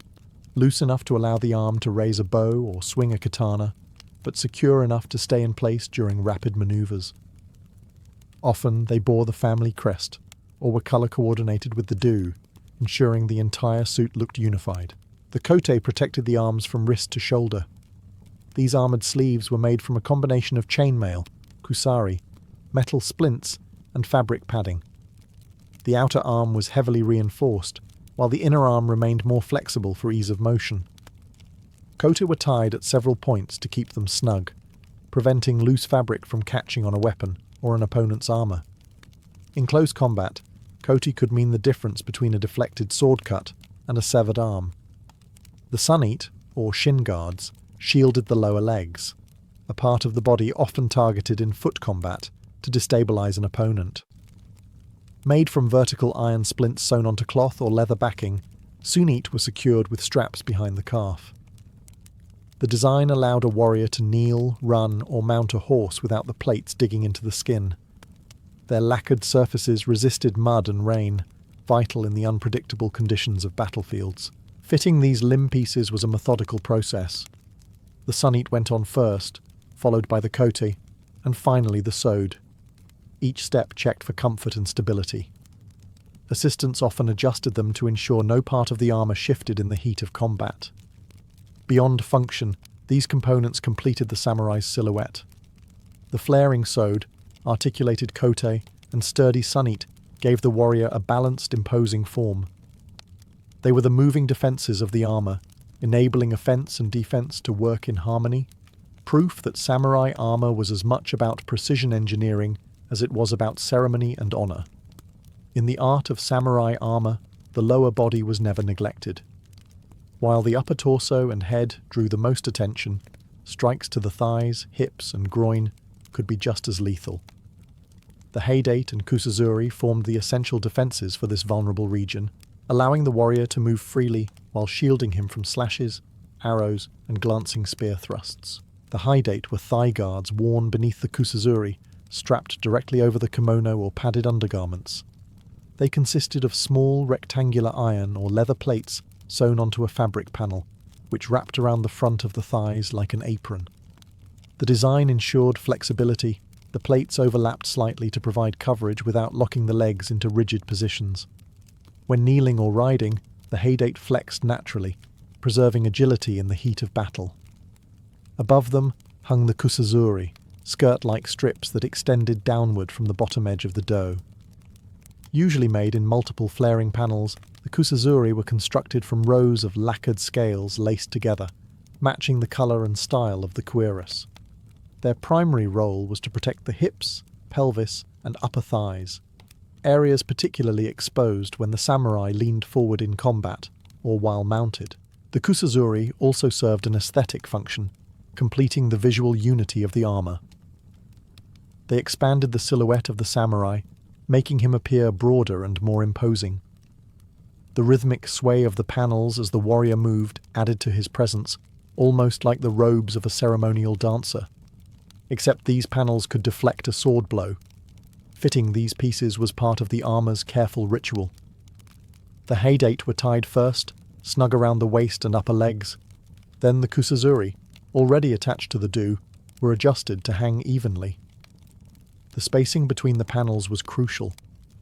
loose enough to allow the arm to raise a bow or swing a katana, but secure enough to stay in place during rapid maneuvers. Often they bore the family crest, or were colour-coordinated with the do, ensuring the entire suit looked unified. The kote protected the arms from wrist to shoulder. These armoured sleeves were made from a combination of chainmail, kusari, metal splints, and fabric padding. The outer arm was heavily reinforced, while the inner arm remained more flexible for ease of motion. Kote were tied at several points to keep them snug, preventing loose fabric from catching on a weapon or an opponent's armour. In close combat, kote could mean the difference between a deflected sword cut and a severed arm. The sunite, or shin guards, shielded the lower legs, a part of the body often targeted in foot combat to destabilise an opponent. Made from vertical iron splints sewn onto cloth or leather backing, sunite were secured with straps behind the calf. The design allowed a warrior to kneel, run, or mount a horse without the plates digging into the skin. Their lacquered surfaces resisted mud and rain, vital in the unpredictable conditions of battlefields. Fitting these limb pieces was a methodical process. The sunite went on first, followed by the kote, and finally the sword. Each step checked for comfort and stability. Assistants often adjusted them to ensure no part of the armour shifted in the heat of combat. Beyond function, these components completed the samurai's silhouette. The flaring sword, articulated kote, and sturdy sunite gave the warrior a balanced, imposing form. They were the moving defences of the armour, enabling offence and defence to work in harmony, proof that samurai armour was as much about precision engineering as it was about ceremony and honour. In the art of samurai armour, the lower body was never neglected. While the upper torso and head drew the most attention, strikes to the thighs, hips, and groin could be just as lethal. The heidate and kusazuri formed the essential defences for this vulnerable region, allowing the warrior to move freely while shielding him from slashes, arrows, and glancing spear thrusts. The heidate were thigh guards worn beneath the kusazuri, strapped directly over the kimono or padded undergarments. They consisted of small rectangular iron or leather plates sewn onto a fabric panel, which wrapped around the front of the thighs like an apron. The design ensured flexibility. The plates overlapped slightly to provide coverage without locking the legs into rigid positions. When kneeling or riding, the heidate flexed naturally, preserving agility in the heat of battle. Above them hung the kusazuri, skirt-like strips that extended downward from the bottom edge of the do. Usually made in multiple flaring panels, the kusazuri were constructed from rows of lacquered scales laced together, matching the colour and style of the cuirass. Their primary role was to protect the hips, pelvis, and upper thighs, areas particularly exposed when the samurai leaned forward in combat or while mounted. The kusazuri also served an aesthetic function, completing the visual unity of the armour. They expanded the silhouette of the samurai, making him appear broader and more imposing. The rhythmic sway of the panels as the warrior moved added to his presence, almost like the robes of a ceremonial dancer. Except these panels could deflect a sword blow. Fitting these pieces was part of the armour's careful ritual. The heidate were tied first, snug around the waist and upper legs. Then the kusazuri, already attached to the do, were adjusted to hang evenly. The spacing between the panels was crucial.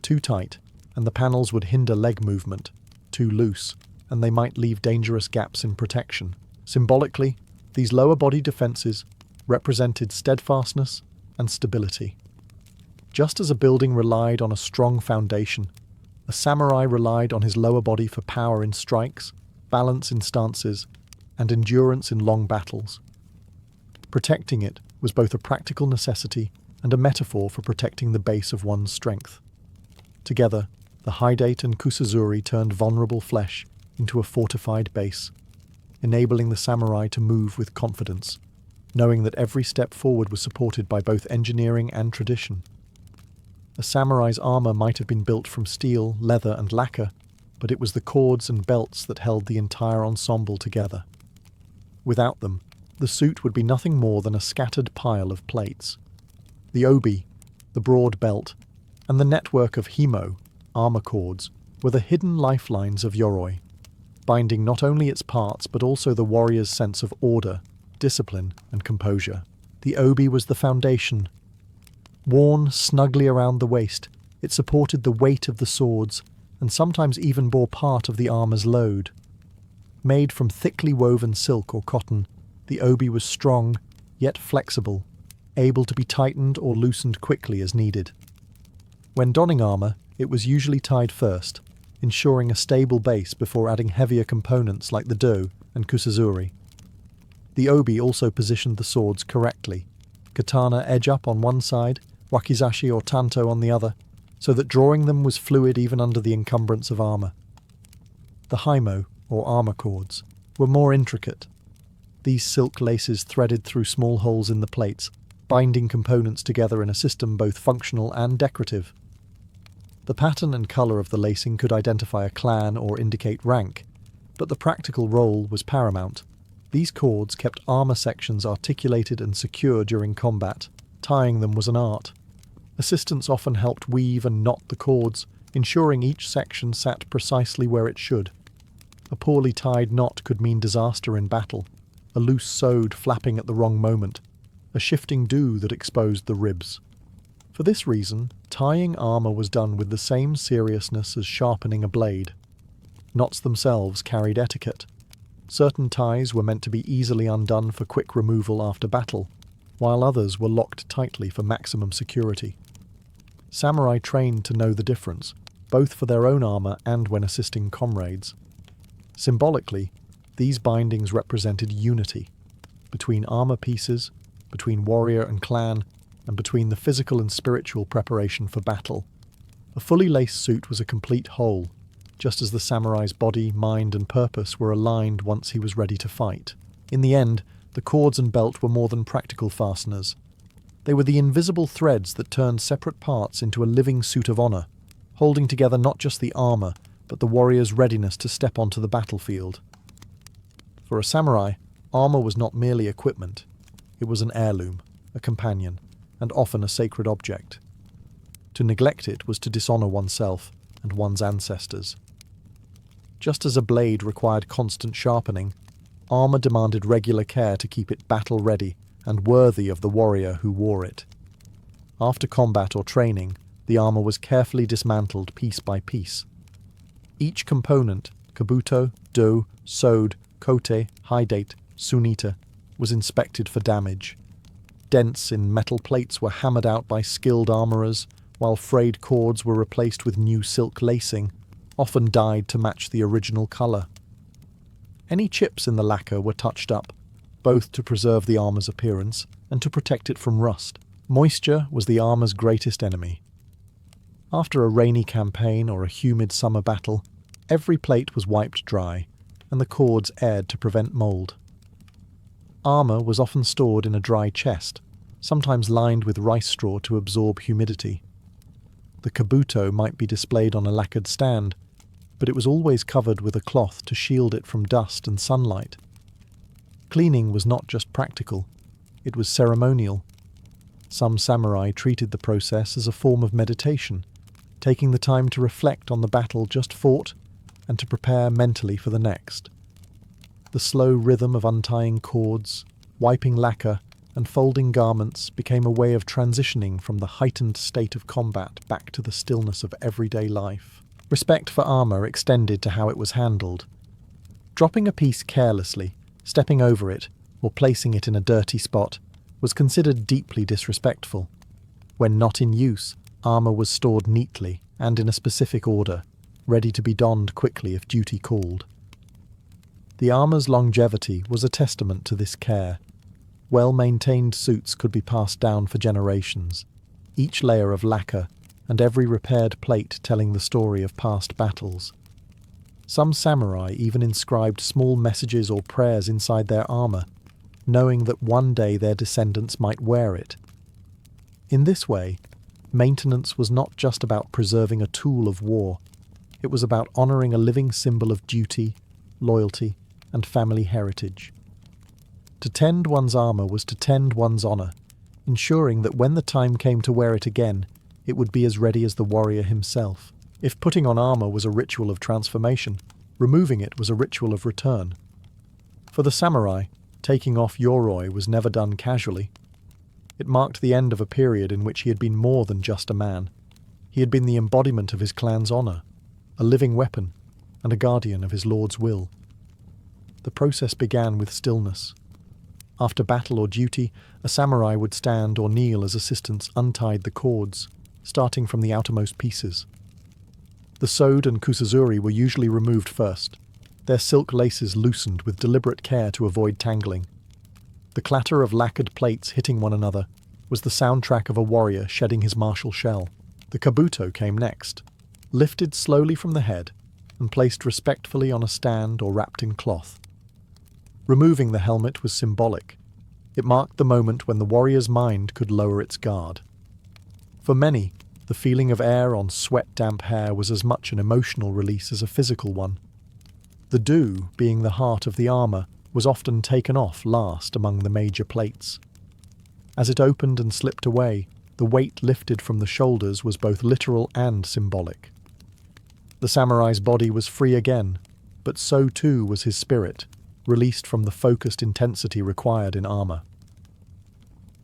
Too tight, and the panels would hinder leg movement. Too loose, and they might leave dangerous gaps in protection. Symbolically, these lower body defences represented steadfastness and stability. Just as a building relied on a strong foundation, a samurai relied on his lower body for power in strikes, balance in stances, and endurance in long battles. Protecting it was both a practical necessity and a metaphor for protecting the base of one's strength. Together, The hydate and kusazuri turned vulnerable flesh into a fortified base, enabling the samurai to move with confidence, knowing that every step forward was supported by both engineering and tradition. A samurai's armor might have been built from steel, leather, and lacquer, but it was the cords and belts that held the entire ensemble together. Without them, the suit would be nothing more than a scattered pile of plates. The obi, the broad belt, and the network of himo, armor cords, were the hidden lifelines of yoroi, binding not only its parts but also the warrior's sense of order, discipline, and composure. The obi was the foundation. Worn snugly around the waist, it supported the weight of the swords and sometimes even bore part of the armor's load. Made from thickly woven silk or cotton, the obi was strong, yet flexible, able to be tightened or loosened quickly as needed. When donning armor, it was usually tied first, ensuring a stable base before adding heavier components like the do and kusazuri. The obi also positioned the swords correctly, katana edge up on one side, wakizashi or tanto on the other, so that drawing them was fluid even under the encumbrance of armor. The himo, or armor cords, were more intricate. These silk laces threaded through small holes in the plates, binding components together in a system both functional and decorative. The pattern and colour of the lacing could identify a clan or indicate rank, but the practical role was paramount. These cords kept armour sections articulated and secure during combat. Tying them was an art. Assistants often helped weave and knot the cords, ensuring each section sat precisely where it should. A poorly tied knot could mean disaster in battle, a loose sewed flapping at the wrong moment, a shifting do that exposed the ribs. For this reason, tying armour was done with the same seriousness as sharpening a blade. Knots themselves carried etiquette. Certain ties were meant to be easily undone for quick removal after battle, while others were locked tightly for maximum security. Samurai trained to know the difference, both for their own armour and when assisting comrades. Symbolically, these bindings represented unity between armour pieces, between warrior and clan, and between the physical and spiritual preparation for battle. A fully laced suit was a complete whole, just as the samurai's body, mind, and purpose were aligned once he was ready to fight. In the end, the cords and belt were more than practical fasteners. They were the invisible threads that turned separate parts into a living suit of honour, holding together not just the armour, but the warrior's readiness to step onto the battlefield. For a samurai, armour was not merely equipment. It was an heirloom, a companion, and often a sacred object. To neglect it was to dishonour oneself and one's ancestors. Just as a blade required constant sharpening, armour demanded regular care to keep it battle-ready and worthy of the warrior who wore it. After combat or training, the armour was carefully dismantled piece by piece. Each component, kabuto, do, sode, kote, hydate, sunita, was inspected for damage. Dents in metal plates were hammered out by skilled armourers, while frayed cords were replaced with new silk lacing, often dyed to match the original colour. Any chips in the lacquer were touched up, both to preserve the armour's appearance and to protect it from rust. Moisture was the armour's greatest enemy. After a rainy campaign or a humid summer battle, every plate was wiped dry, and the cords aired to prevent mould. Armour was often stored in a dry chest, sometimes lined with rice straw to absorb humidity. The kabuto might be displayed on a lacquered stand, but it was always covered with a cloth to shield it from dust and sunlight. Cleaning was not just practical, it was ceremonial. Some samurai treated the process as a form of meditation, taking the time to reflect on the battle just fought and to prepare mentally for the next. The slow rhythm of untying cords, wiping lacquer, and folding garments became a way of transitioning from the heightened state of combat back to the stillness of everyday life. Respect for armour extended to how it was handled. Dropping a piece carelessly, stepping over it, or placing it in a dirty spot was considered deeply disrespectful. When not in use, armour was stored neatly and in a specific order, ready to be donned quickly if duty called. The armour's longevity was a testament to this care. Well-maintained suits could be passed down for generations. Each layer of lacquer and every repaired plate telling the story of past battles. Some samurai even inscribed small messages or prayers inside their armor, knowing that one day their descendants might wear it. In this way, maintenance was not just about preserving a tool of war, it was about honoring a living symbol of duty, loyalty, and family heritage. To tend one's armor was to tend one's honor, ensuring that when the time came to wear it again, it would be as ready as the warrior himself. If putting on armor was a ritual of transformation, removing it was a ritual of return. For the samurai, taking off yoroi was never done casually. It marked the end of a period in which he had been more than just a man. He had been the embodiment of his clan's honor, a living weapon, and a guardian of his lord's will. The process began with stillness. After battle or duty, a samurai would stand or kneel as assistants untied the cords, starting from the outermost pieces. The sode and kusazuri were usually removed first, their silk laces loosened with deliberate care to avoid tangling. The clatter of lacquered plates hitting one another was the soundtrack of a warrior shedding his martial shell. The kabuto came next, lifted slowly from the head and placed respectfully on a stand or wrapped in cloth. Removing the helmet was symbolic. It marked the moment when the warrior's mind could lower its guard. For many, the feeling of air on sweat-damp hair was as much an emotional release as a physical one. The do, being the heart of the armor, was often taken off last among the major plates. As it opened and slipped away, the weight lifted from the shoulders was both literal and symbolic. The samurai's body was free again, but so too was his spirit, released from the focused intensity required in armor.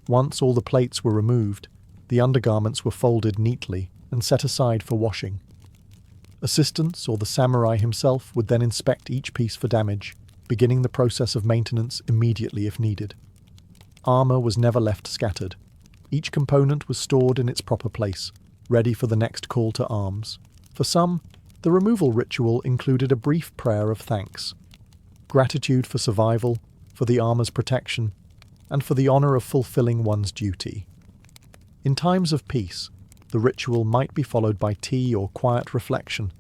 Once all the plates were removed, the undergarments were folded neatly and set aside for washing. Assistants or the samurai himself would then inspect each piece for damage, beginning the process of maintenance immediately if needed. Armor was never left scattered. Each component was stored in its proper place, ready for the next call to arms. For some, the removal ritual included a brief prayer of thanks, gratitude for survival, for the armor's protection, and for the honor of fulfilling one's duty. In times of peace, the ritual might be followed by tea or quiet reflection,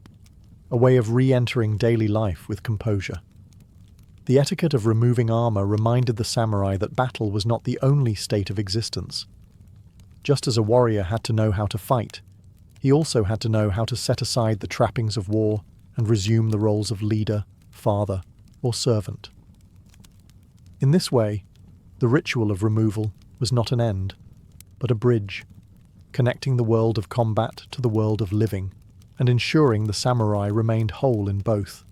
a way of re-entering daily life with composure. The etiquette of removing armor reminded the samurai that battle was not the only state of existence. Just as a warrior had to know how to fight, he also had to know how to set aside the trappings of war and resume the roles of leader, father, or servant. In this way, the ritual of removal was not an end, but a bridge, connecting the world of combat to the world of living, and ensuring the samurai remained whole in both.